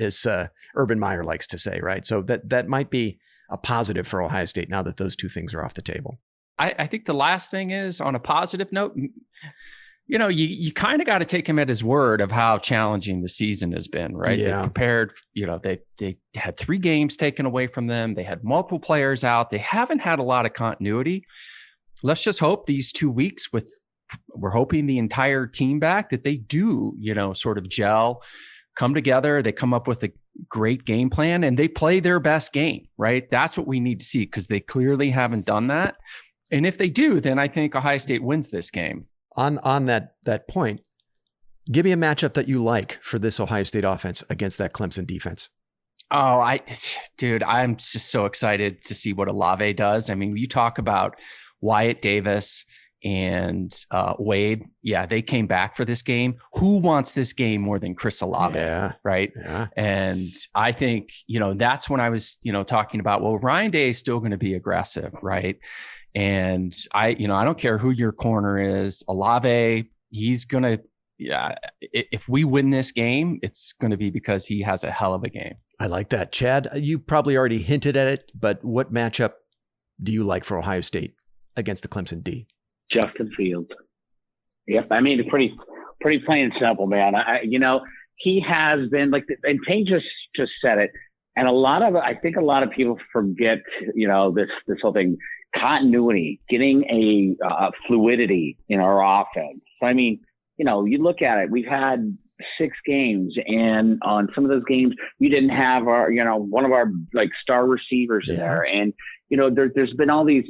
Urban Meyer likes to say, right? So that might be a positive for Ohio State now that those two things are off the table. I think the last thing is, on a positive note, you know, you kind of got to take him at his word of how challenging the season has been, right? Yeah. They compared, you know, they had 3 games taken away from them. They had multiple players out. They haven't had a lot of continuity. Let's just hope these 2 weeks we're hoping the entire team back, that they do, you know, sort of gel, come together. They come up with a great game plan and they play their best game, right? That's what we need to see, because they clearly haven't done that. And if they do, then I think Ohio State wins this game. On that point, give me a matchup that you like for this Ohio State offense against that Clemson defense. Oh, I'm just so excited to see what Olave does. I mean, you talk about Wyatt Davis and Wade. Yeah, they came back for this game. Who wants this game more than Chris Olave? Yeah, right. Yeah. And I think, you know, that's when I was, you know, talking about, well, Ryan Day is still going to be aggressive, right? And I don't care who your corner is, Olave, he's going to, if we win this game, it's going to be because he has a hell of a game. I like that. Chad, you probably already hinted at it, but what matchup do you like for Ohio State against the Clemson D? Justin Fields. Yep. I mean, pretty plain and simple, man. He has been like, and Payne just said it. And I think a lot of people forget, you know, this whole thing, continuity, getting a fluidity in our offense. So, I mean, you know, you look at it, we've had 6 games, and on some of those games, we didn't have one of our like star receivers in there. And, you know, there's been all these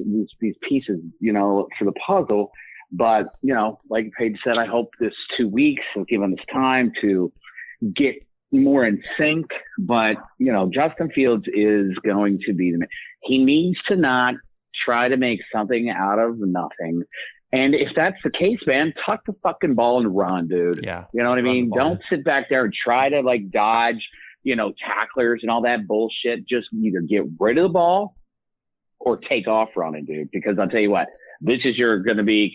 pieces, you know, for the puzzle. But, you know, like Paige said, I hope this 2 weeks will give us time to get more in sync. But, you know, Justin Fields is going to be he needs to not try to make something out of nothing. And if that's the case, man, tuck the fucking ball and run, dude. Yeah. You know what I mean? Don't sit back there and try to like dodge, you know, tacklers and all that bullshit. Just either get rid of the ball or take off running, dude. Because I'll tell you what, this is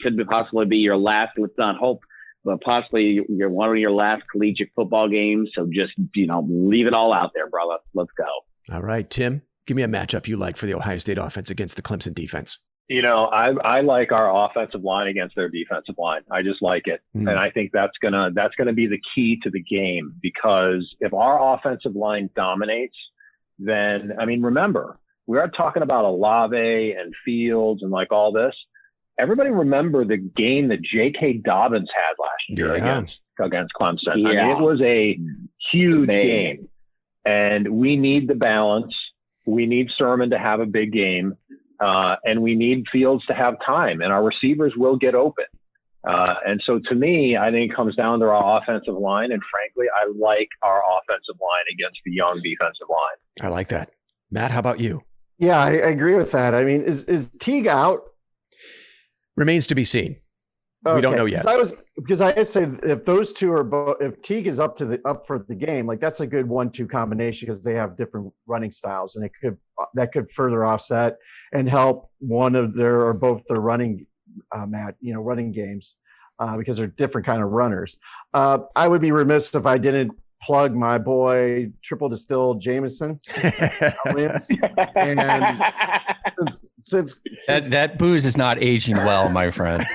could possibly be your last, let's not hope, but possibly one of your last collegiate football games. So just, you know, leave it all out there, brother. Let's go. All right, Tim, give me a matchup you like for the Ohio State offense against the Clemson defense. You know, I like our offensive line against their defensive line. I just like it. And I think that's gonna be the key to the game, because if our offensive line dominates, then, I mean, remember, we are talking about Olave and Fields and like all this. Everybody remember the game that J.K. Dobbins had last year against Clemson. Yeah. I mean, it was a huge game, and we need the balance. We need Sermon to have a big game. And we need Fields to have time, and our receivers will get open. And so to me, I think it comes down to our offensive line. And frankly, I like our offensive line against the young defensive line. I like that. Matt, how about you? Yeah, I agree with that. I mean, is Teague out? Remains to be seen. We don't know yet. Because I'd say if those two are both, if Teague is up for the game, like that's a good 1-2 combination because they have different running styles, and that could further offset and help one of their or both their running running games because they're different kind of runners. I would be remiss if I didn't plug my boy Triple Distilled Jameson. And since that booze is not aging well, my friend.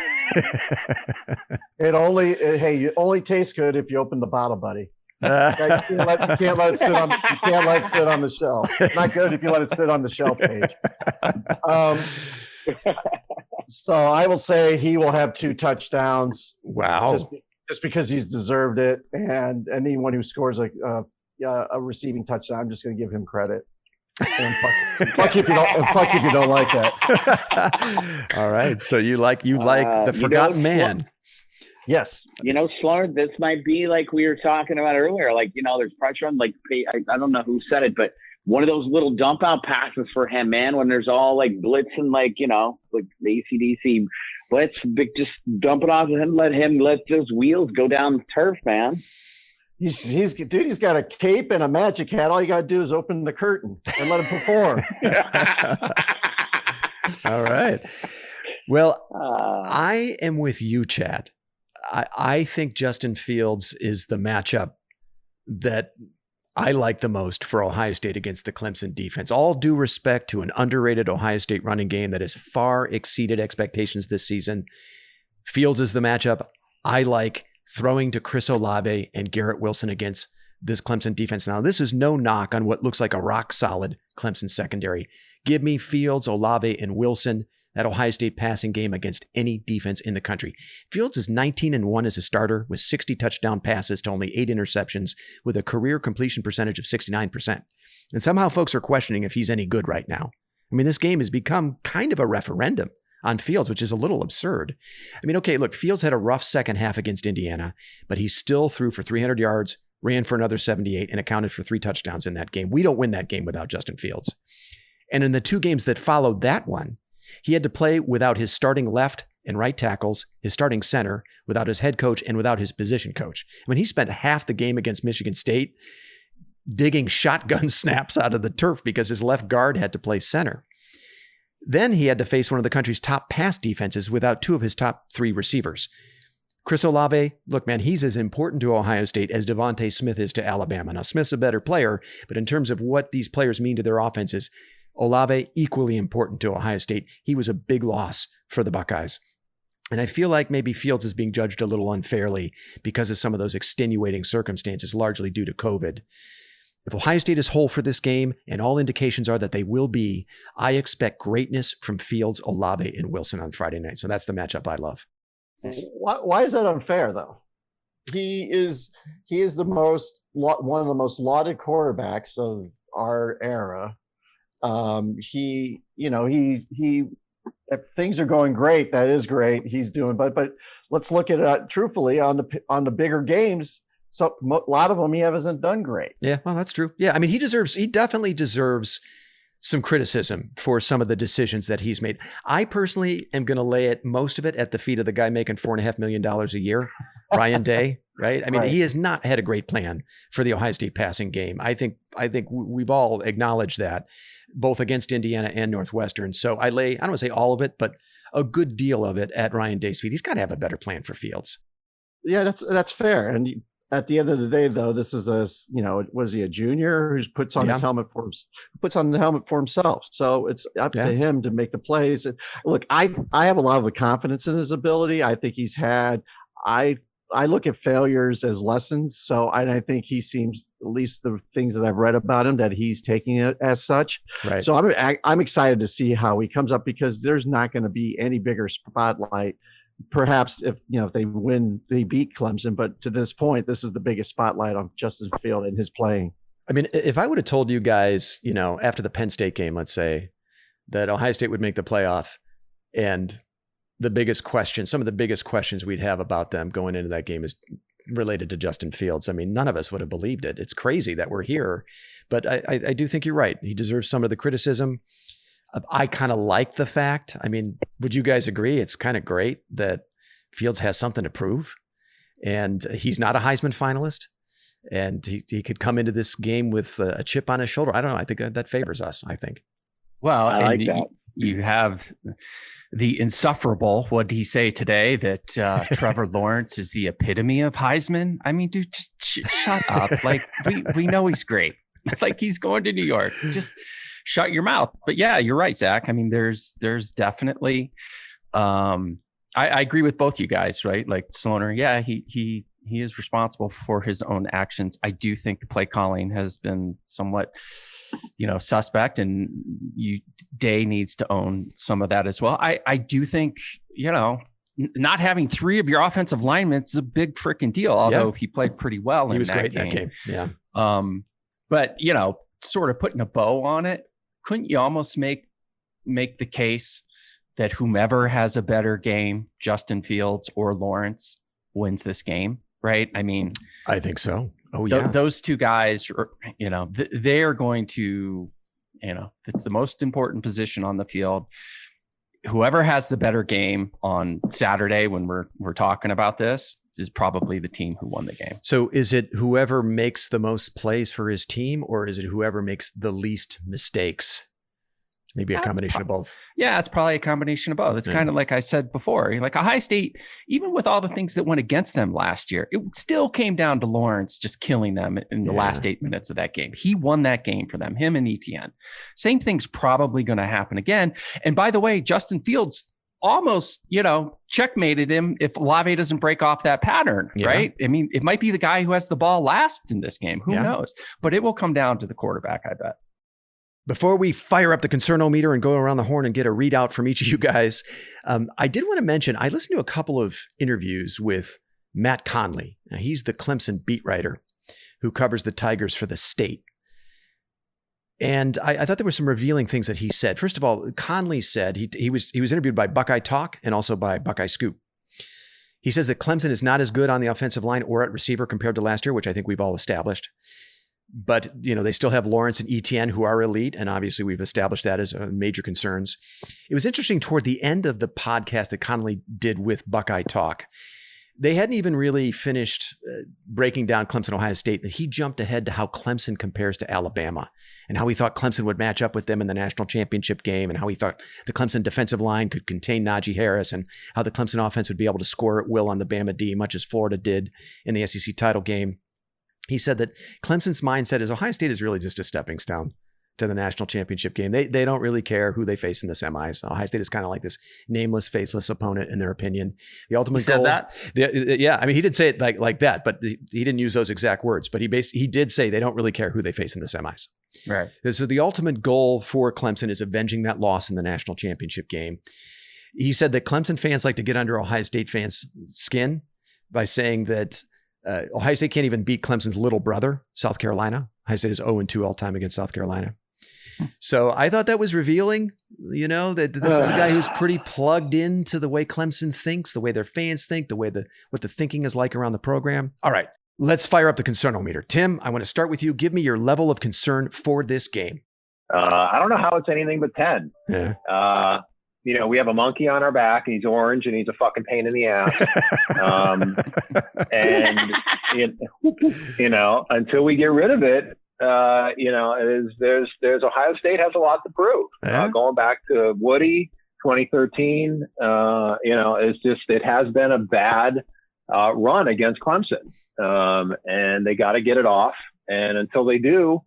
It only tastes good if you open the bottle, buddy. You can't let it sit on the shelf. It's not good if you let it sit on the shelf page. So I will say he will have 2 touchdowns. Wow. Just because he's deserved it, and anyone who scores a receiving touchdown, I'm just going to give him credit. And fuck if you don't like that. All right, so you like the forgotten man. Yes. Sloan, this might be like we were talking about earlier. Like, there's pressure on, like, I don't know who said it, but one of those little dump out passes for him, man, when there's all like blitz and like the AC/DC blitz, just dump it off to him, let those wheels go down the turf, man. He's got a cape and a magic hat. All you got to do is open the curtain and let him perform. All right. Well, I am with you, Chad. I think Justin Fields is the matchup that I like the most for Ohio State against the Clemson defense. All due respect to an underrated Ohio State running game that has far exceeded expectations this season. Fields is the matchup I like, throwing to Chris Olave and Garrett Wilson against this Clemson defense. Now, this is no knock on what looks like a rock-solid Clemson secondary. Give me Fields, Olave, and Wilson, that Ohio State passing game against any defense in the country. Fields is 19-1 as a starter with 60 touchdown passes to only 8 interceptions with a career completion percentage of 69%. And somehow folks are questioning if he's any good right now. I mean, this game has become kind of a referendum on Fields, which is a little absurd. I mean, okay, look, Fields had a rough second half against Indiana, but he still threw for 300 yards, ran for another 78, and accounted for 3 touchdowns in that game. We don't win that game without Justin Fields. And in the 2 games that followed that one, he had to play without his starting left and right tackles, his starting center, without his head coach, and without his position coach. I mean, he spent half the game against Michigan State digging shotgun snaps out of the turf because his left guard had to play center. Then he had to face one of the country's top pass defenses without 2 of his top 3 receivers. Chris Olave, look, man, he's as important to Ohio State as Devontae Smith is to Alabama. Now, Smith's a better player, but in terms of what these players mean to their offenses, Olave, equally important to Ohio State. He was a big loss for the Buckeyes. And I feel like maybe Fields is being judged a little unfairly because of some of those extenuating circumstances, largely due to COVID. If Ohio State is whole for this game, and all indications are that they will be, I expect greatness from Fields, Olave, and Wilson on Friday night. So that's the matchup I love. Why is that unfair, though? He is one of the most lauded quarterbacks of our era. He if things are going great, that is great. He's doing, but let's look at it truthfully on the bigger games. So a lot of them he hasn't done great. Yeah, well, that's true. Yeah, I mean, he definitely deserves some criticism for some of the decisions that he's made. I personally am going to lay most of it at the feet of the guy making $4.5 million a year, Ryan Day. Right? I mean, He has not had a great plan for the Ohio State passing game. I think we've all acknowledged that, both against Indiana and Northwestern. So I don't want to say all of it, but a good deal of it at Ryan Day's feet. He's got to have a better plan for Fields. Yeah, that's fair. And at the end of the day, though, this is was he a junior who puts on his helmet the helmet for himself? So it's up to him to make the plays. And look, I have a lot of confidence in his ability. I think he's had I look at failures as lessons. So I think he seems, at least the things that I've read about him, that he's taking it as such. Right. So I'm excited to see how he comes up, because there's not going to be any bigger spotlight. Perhaps if they win, they beat Clemson. But to this point, this is the biggest spotlight on Justin Field and his playing. I mean, if I would have told you guys, after the Penn State game, let's say, that Ohio State would make the playoff, and some of the biggest questions we'd have about them going into that game is related to Justin Fields. I mean, none of us would have believed it. It's crazy that we're here, but I do think you're right. He deserves some of the criticism. I kind of like the fact, I mean, would you guys agree? It's kind of great that Fields has something to prove, and he's not a Heisman finalist, and he could come into this game with a chip on his shoulder. I don't know. I think that favors us, I think. Well, I like that. You have the insufferable, what did he say today, that Trevor Lawrence is the epitome of Heisman? I mean, dude, just shut up. Like, we know he's great. Like, he's going to New York. Just shut your mouth. But yeah, you're right, Zach. I mean, there's definitely, I agree with both you guys, right? Like Sloaner, yeah, he is responsible for his own actions. I do think the play calling has been somewhat, suspect, and Day needs to own some of that as well. I do think, not having three of your offensive linemen is a big freaking deal, although he played pretty well he in was that great game. in that game. Yeah. But, sort of putting a bow on it, couldn't you almost make the case that whomever has a better game, Justin Fields or Lawrence, wins this game, right? I mean, I think so. Oh, yeah. Those two guys, they are going to, it's the most important position on the field. Whoever has the better game on Saturday when we're talking about this is probably the team who won the game. So is it whoever makes the most plays for his team, or is it whoever makes the least mistakes? Maybe a combination of both. Yeah, it's probably a combination of both. It's kind of like I said before, like Ohio State, even with all the things that went against them last year, it still came down to Lawrence just killing them in the last 8 minutes of that game. He won that game for them, him and Etienne. Same thing's probably going to happen again. And by the way, Justin Fields almost, checkmated him if Olave doesn't break off that pattern, right? I mean, it might be the guy who has the ball last in this game. Who knows? But it will come down to the quarterback, I bet. Before we fire up the concernometer and go around the horn and get a readout from each of you guys, I did want to mention, I listened to a couple of interviews with Matt Conley. Now, he's the Clemson beat writer who covers the Tigers for the State. And I thought there were some revealing things that he said. First of all, Conley said he was interviewed by Buckeye Talk and also by Buckeye Scoop. He says that Clemson is not as good on the offensive line or at receiver compared to last year, which I think we've all established. But, they still have Lawrence and Etienne who are elite. And obviously we've established that as major concerns. It was interesting toward the end of the podcast that Conley did with Buckeye Talk. They hadn't even really finished breaking down Clemson, Ohio State. And he jumped ahead to how Clemson compares to Alabama and how he thought Clemson would match up with them in the national championship game and how he thought the Clemson defensive line could contain Najee Harris and how the Clemson offense would be able to score at will on the Bama D, much as Florida did in the SEC title game. He said that Clemson's mindset is Ohio State is really just a stepping stone to the national championship game. They don't really care who they face in the semis. Ohio State is kind of like this nameless, faceless opponent in their opinion. The ultimate goal. Said that? Yeah, I mean, he did say it like that, but he didn't use those exact words. But he did say they don't really care who they face in the semis. Right. So the ultimate goal for Clemson is avenging that loss in the national championship game. He said that Clemson fans like to get under Ohio State fans' skin by saying that Ohio State can't even beat Clemson's little brother, South Carolina. Ohio State is 0-2 all time against South Carolina. So I thought that was revealing, that this is a guy who's pretty plugged into the way Clemson thinks, the way their fans think, what the thinking is like around the program. All right, let's fire up the concernometer. Tim, I want to start with you. Give me your level of concern for this game. I don't know how it's anything but 10. Yeah. We have a monkey on our back and he's orange and he's a fucking pain in the ass. Until we get rid of it, there's Ohio State has a lot to prove. Going back to Woody, 2013, it has been a bad run against Clemson. And they got to get it off. And until they do,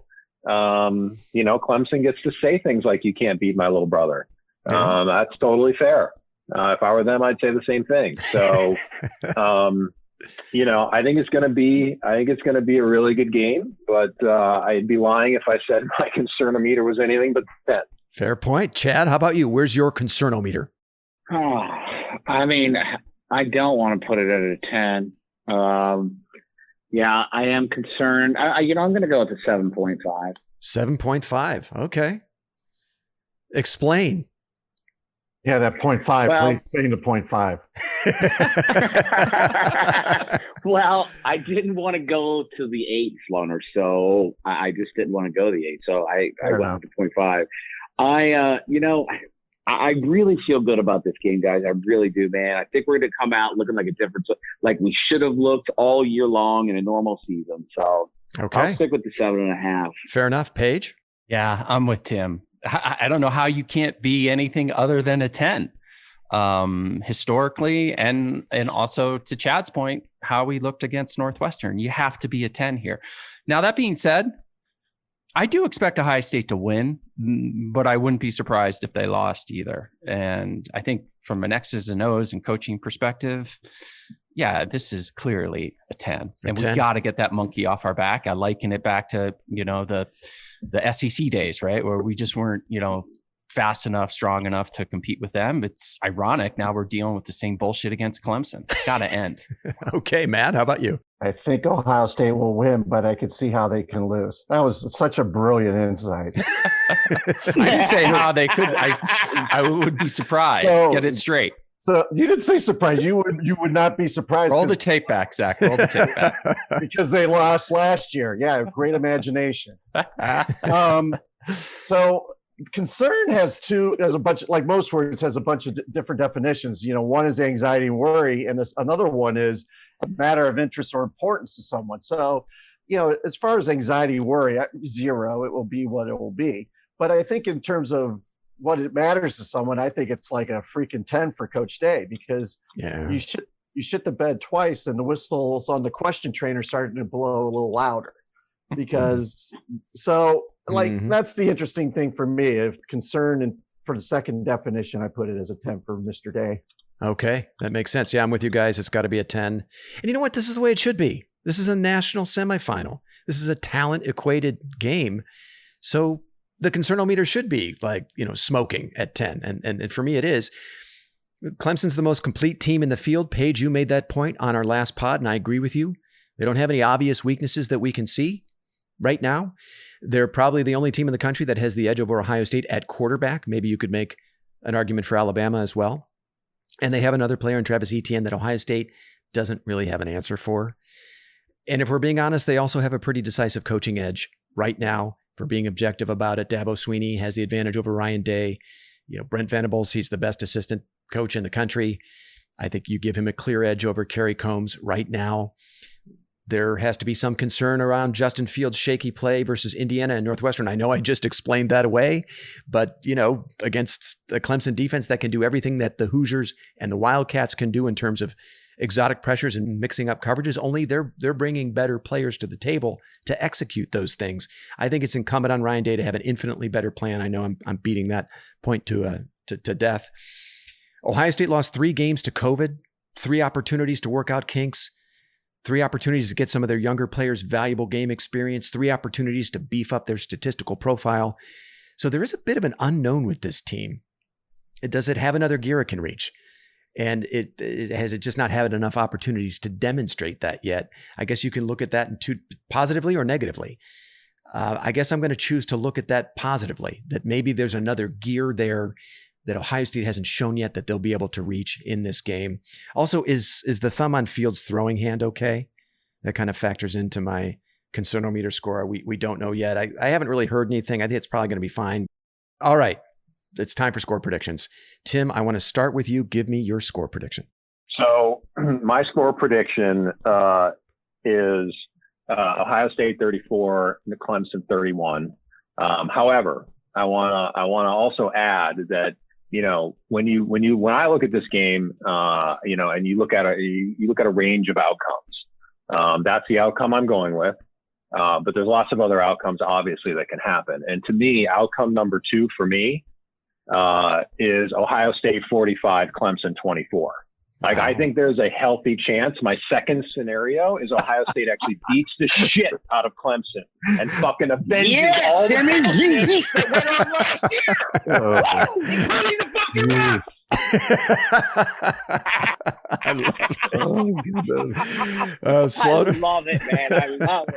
Clemson gets to say things like, you can't beat my little brother. That's totally fair. If I were them, I'd say the same thing. So, I think it's going to be a really good game, but I'd be lying if I said my concernometer was anything but 10. Fair point. Chad, how about you? Where's your concernometer? I mean, I don't want to put it at a 10. I am concerned. I'm going to go with a 7.5. 7.5. Okay. Explain. Yeah, that 0.5. Well, please explain the 0.5. Well, I didn't want to go to the 8, Sloaner, so I just didn't want to go to the 8. So I went to 0.5. I really feel good about this game, guys. I really do, man. I think we're going to come out looking like a difference, like we should have looked all year long in a normal season. So Okay. I'll stick with the 7.5. Fair enough. Paige? Yeah, I'm with Tim. I don't know how you can't be anything other than a 10. Historically, and also to Chad's point, how we looked against Northwestern. You have to be a 10 here. Now, that being said, I do expect Ohio State to win, but I wouldn't be surprised if they lost either. And I think from an X's and O's and coaching perspective, yeah, this is clearly a 10. And we got to get that monkey off our back. I liken it back to, the SEC days, right? Where we just weren't, fast enough, strong enough to compete with them. It's ironic. Now we're dealing with the same bullshit against Clemson. It's got to end. Okay, Matt, how about you? I think Ohio State will win, but I could see how they can lose. That was such a brilliant insight. I didn't say how they could. I would be surprised. So, get it straight. So you didn't say surprised. You would not be surprised. Roll the tape back, Zach. Roll the tape back. Because they lost last year. Yeah, great imagination. So concern has a bunch, like most words, has a bunch of different definitions. One is anxiety and worry, and another one is a matter of interest or importance to someone. So, as far as anxiety and worry, 0, it will be what it will be. But I think in terms of what it matters to someone, I think it's like a freaking 10 for Coach Day, because you shit the bed twice and the whistles on the question trainer starting to blow a little louder. Because that's the interesting thing for me. If concern, and for the second definition, I put it as a 10 for Mr. Day. Okay, that makes sense. Yeah, I'm with you guys. It's got to be a 10. And you know what? This is the way it should be. This is a national semifinal. This is a talent equated game. So the concernometer should be smoking at 10. And for me, it is. Clemson's the most complete team in the field. Paige, you made that point on our last pod, and I agree with you. They don't have any obvious weaknesses that we can see right now. They're probably the only team in the country that has the edge over Ohio State at quarterback. Maybe you could make an argument for Alabama as well. And they have another player in Travis Etienne that Ohio State doesn't really have an answer for. And if we're being honest, they also have a pretty decisive coaching edge right now. For being objective about it, Dabo Swinney has the advantage over Ryan Day. Brent Venables, he's the best assistant coach in the country. I think you give him a clear edge over Kerry Combs right now. There has to be some concern around Justin Fields' shaky play versus Indiana and Northwestern. I know I just explained that away, but, against a Clemson defense that can do everything that the Hoosiers and the Wildcats can do in terms of exotic pressures and mixing up coverages, only they're bringing better players to the table to execute those things. I think it's incumbent on Ryan Day to have an infinitely better plan. I know I'm beating that point to death. Ohio State lost 3 games to COVID, 3 opportunities to work out kinks, 3 opportunities to get some of their younger players valuable game experience, 3 opportunities to beef up their statistical profile. So there is a bit of an unknown with this team. Does it have another gear it can reach? And it has just not had enough opportunities to demonstrate that yet. I guess you can look at that in positively or negatively. I guess I'm going to choose to look at that positively, that maybe there's another gear there that Ohio State hasn't shown yet that they'll be able to reach in this game. Also, is the thumb on Fields' throwing hand okay? That kind of factors into my concernometer score. We don't know yet. I haven't really heard anything. I think it's probably going to be fine. All right. It's time for score predictions. Tim, I want to start with you. Give me your score prediction. So my score prediction is Ohio State 34, Clemson 31. However, I want to also add that, when I look at this game, and you look at a range of outcomes, that's the outcome I'm going with. But there's lots of other outcomes, obviously, that can happen. And to me, outcome number 2 for me is Ohio State 45, Clemson 24. Like, I think there's a healthy chance. My second scenario is Ohio State actually beats the shit out of Clemson and fucking avenges all the shit that went on last year. Really the fucking laugh. I love it. I love it, man. I love it.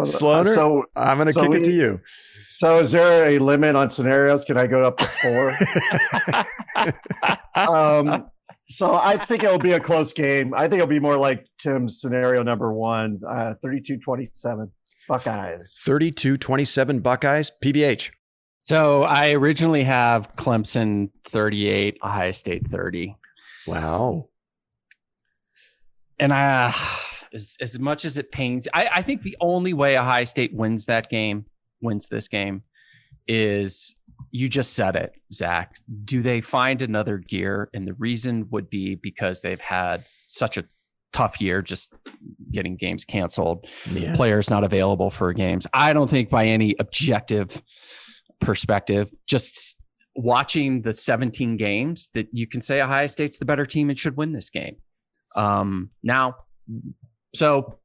Sloaner, I'm going to kick it to you. So is there a limit on scenarios? Can I go up to 4? So I think it'll be a close game. I think it'll be more like Tim's scenario number 1, 32-27 Buckeyes. 32-27 Buckeyes. PBH. So I originally have Clemson 38, Ohio State 30. Wow. And as much as it pains, I think the only way Ohio State wins this game, is you just said it, Zach. Do they find another gear? And the reason would be because they've had such a tough year, just getting games canceled, players not available for games. I don't think by any objective perspective, just watching the 17 games, that you can say Ohio State's the better team and should win this game. So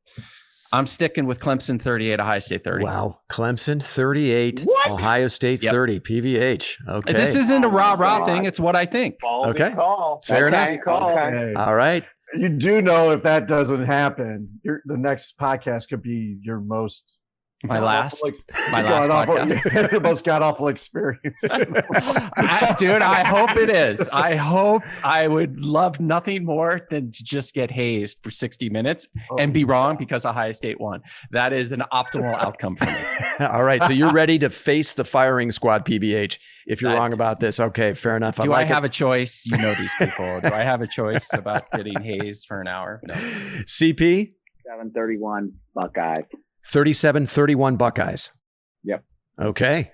I'm sticking with Clemson 38, Ohio State 30. Wow. Clemson 38, What? Ohio State 30, PVH. Okay. This isn't a rah-rah thing. It's what I think. Okay. Call. Fair enough. Okay. All right. You do know if that doesn't happen, the next podcast could be your most My last podcast. your most god-awful experience. Dude, I hope it is. I would love nothing more than to just get hazed for 60 minutes and be wrong because Ohio State won. That is an optimal outcome for me. All right. So you're ready to face the firing squad, PBH, if you're wrong about this. Okay. Fair enough. Do I have a choice? You know these people. Do I have a choice about getting hazed for an hour? No. CP? 731 Buckeyes. 37-31 Buckeyes. Yep. Okay.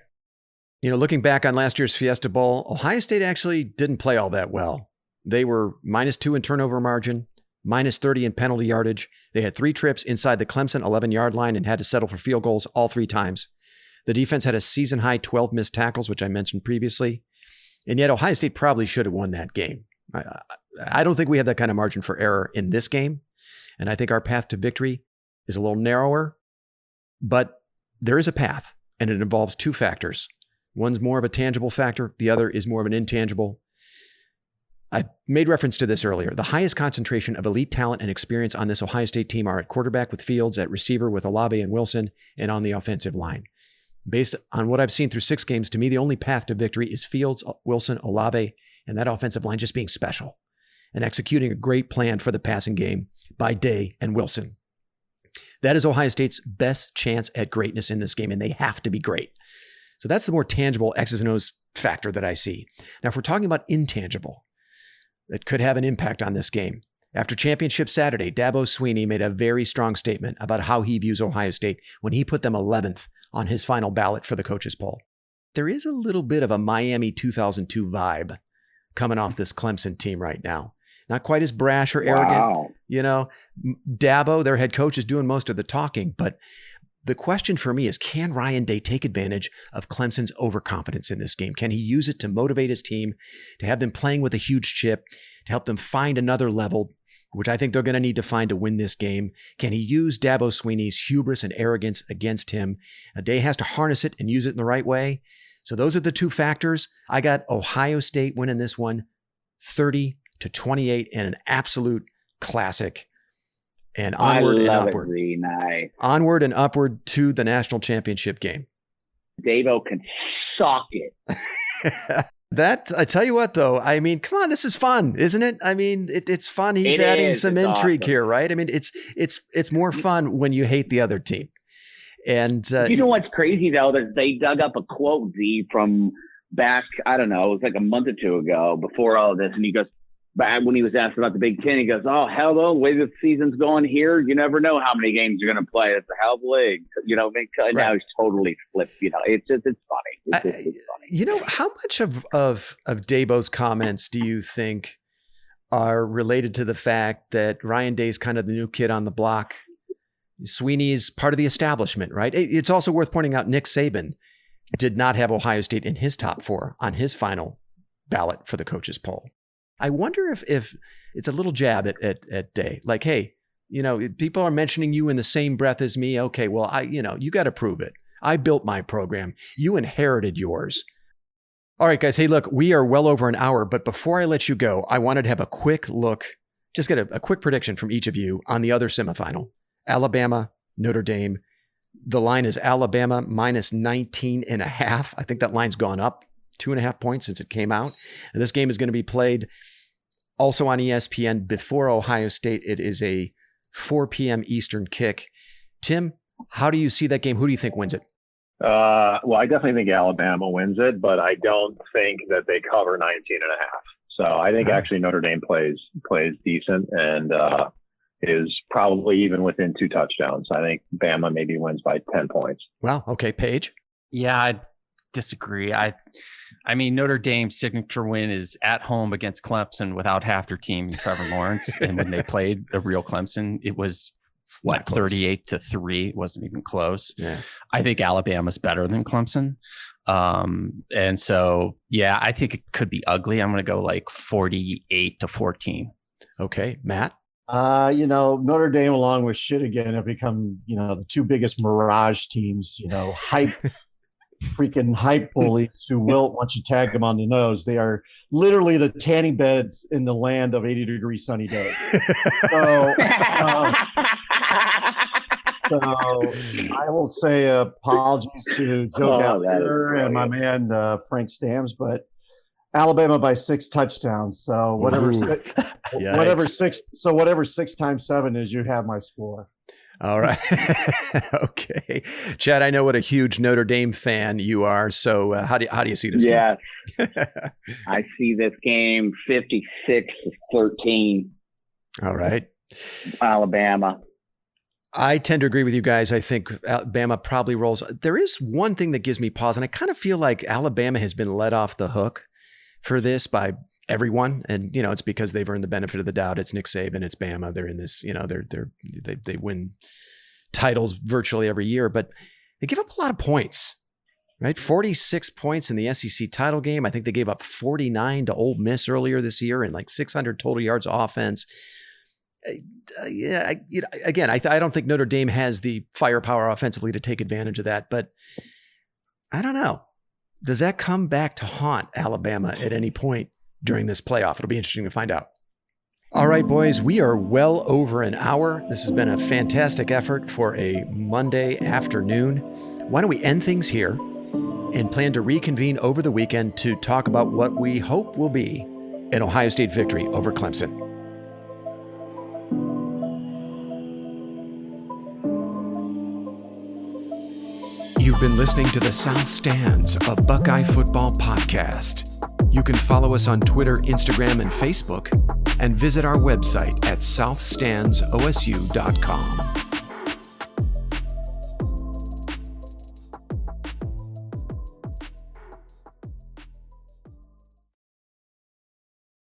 Looking back on last year's Fiesta Bowl, Ohio State actually didn't play all that well. They were -2 in turnover margin, -30 in penalty yardage. They had 3 trips inside the Clemson 11-yard line and had to settle for field goals all 3 times. The defense had a season-high 12 missed tackles, which I mentioned previously. And yet Ohio State probably should have won that game. I don't think we have that kind of margin for error in this game. And I think our path to victory is a little narrower. But there is a path, and it involves 2 factors. One's more of a tangible factor. The other is more of an intangible. I made reference to this earlier. The highest concentration of elite talent and experience on this Ohio State team are at quarterback with Fields, at receiver with Olave and Wilson, and on the offensive line. Based on what I've seen through 6 games, to me, the only path to victory is Fields, Wilson, Olave, and that offensive line just being special and executing a great plan for the passing game by Day and Wilson. That is Ohio State's best chance at greatness in this game, and they have to be great. So that's the more tangible X's and O's factor that I see. Now, if we're talking about intangible, that could have an impact on this game. After Championship Saturday, Dabo Swinney made a very strong statement about how he views Ohio State when he put them 11th on his final ballot for the coaches poll. There is a little bit of a Miami 2002 vibe coming off this Clemson team right now. Not quite as brash or arrogant. Wow. Dabo, their head coach, is doing most of the talking. But the question for me is, can Ryan Day take advantage of Clemson's overconfidence in this game? Can he use it to motivate his team, to have them playing with a huge chip, to help them find another level, which I think they're going to need to find to win this game? Can he use Dabo Swinney's hubris and arrogance against him? Day has to harness it and use it in the right way. So those are the 2 factors. I got Ohio State winning this one 30-28 and an absolute classic. And onward and upward. Onward and upward to the national championship game. Dabo can sock it. That, I tell you what, though, I mean, come on, this is fun, isn't it? I mean, it's fun. He's adding some intrigue here, right? I mean, it's more fun when you hate the other team. And you know what's crazy, though, that they dug up a quote, Z, from back, I don't know, it was like a month or 2 ago before all of this. And he goes, back when he was asked about the Big Ten, he goes, "Oh, hell, though, the way the season's going here, you never know how many games you're going to play. It's a hell of a league." Right. Now he's totally flipped. It's funny. It's funny. How much of Dabo's comments do you think are related to the fact that Ryan Day's kind of the new kid on the block? Swinney is part of the establishment, right? It's also worth pointing out Nick Saban did not have Ohio State in his top 4 on his final ballot for the coaches poll. I wonder if it's a little jab at Day. Like, hey, people are mentioning you in the same breath as me. Okay, well, you got to prove it. I built my program. You inherited yours. All right, guys. Hey, look, we are well over an hour, but before I let you go, I wanted to have a quick look, just get a quick prediction from each of you on the other semifinal. Alabama, Notre Dame. The line is Alabama -19.5. I think that line's gone up 2.5 points since it came out. And this game is going to be played also on ESPN before Ohio State. It is a 4 p.m. Eastern kick. Tim, how do you see that game? Who do you think wins it? Well, I definitely think Alabama wins it, but I don't think that they cover 19.5. So I think actually Notre Dame plays decent and is probably even within 2 touchdowns. I think Bama maybe wins by 10 points. Well, okay, Paige. Yeah, I disagree. I mean, Notre Dame's signature win is at home against Clemson without half their team, Trevor Lawrence. And when they played the real Clemson, it was 38-3. It wasn't even close. Yeah. I think Alabama's better than Clemson. And so, yeah, I think it could be ugly. I'm going to go like 48-14. Okay, Matt. Notre Dame along with shit again have become, the 2 biggest mirage teams, freaking hype bullies who wilt once you tag them on the nose. They are literally the tanning beds in the land of 80-degree sunny days. So I will say apologies to Joe Gallagher and my man Frank Stamms, but Alabama by 6 touchdowns. So whatever 6 times 7 is, you have my score. All right. Okay. Chad, I know what a huge Notre Dame fan you are. So how do you see this game? I see this game 56-13. All right. Alabama. I tend to agree with you guys. I think Alabama probably rolls. There is one thing that gives me pause, and I kind of feel like Alabama has been let off the hook for this by everyone, and it's because they've earned the benefit of the doubt. It's Nick Saban, it's Bama. They're in this, they win titles virtually every year, but they give up a lot of points, right? 46 points in the SEC title game. I think they gave up 49 to Ole Miss earlier this year and like 600 total yards offense. I don't think Notre Dame has the firepower offensively to take advantage of that, but I don't know. Does that come back to haunt Alabama at any point during this playoff? It'll be interesting to find out. All right, boys, we are well over an hour. This has been a fantastic effort for a Monday afternoon. Why don't we end things here and plan to reconvene over the weekend to talk about what we hope will be an Ohio State victory over Clemson. You've been listening to the South Stands, a Buckeye football podcast. You can follow us on Twitter, Instagram, and Facebook, and visit our website at southstandsosu.com.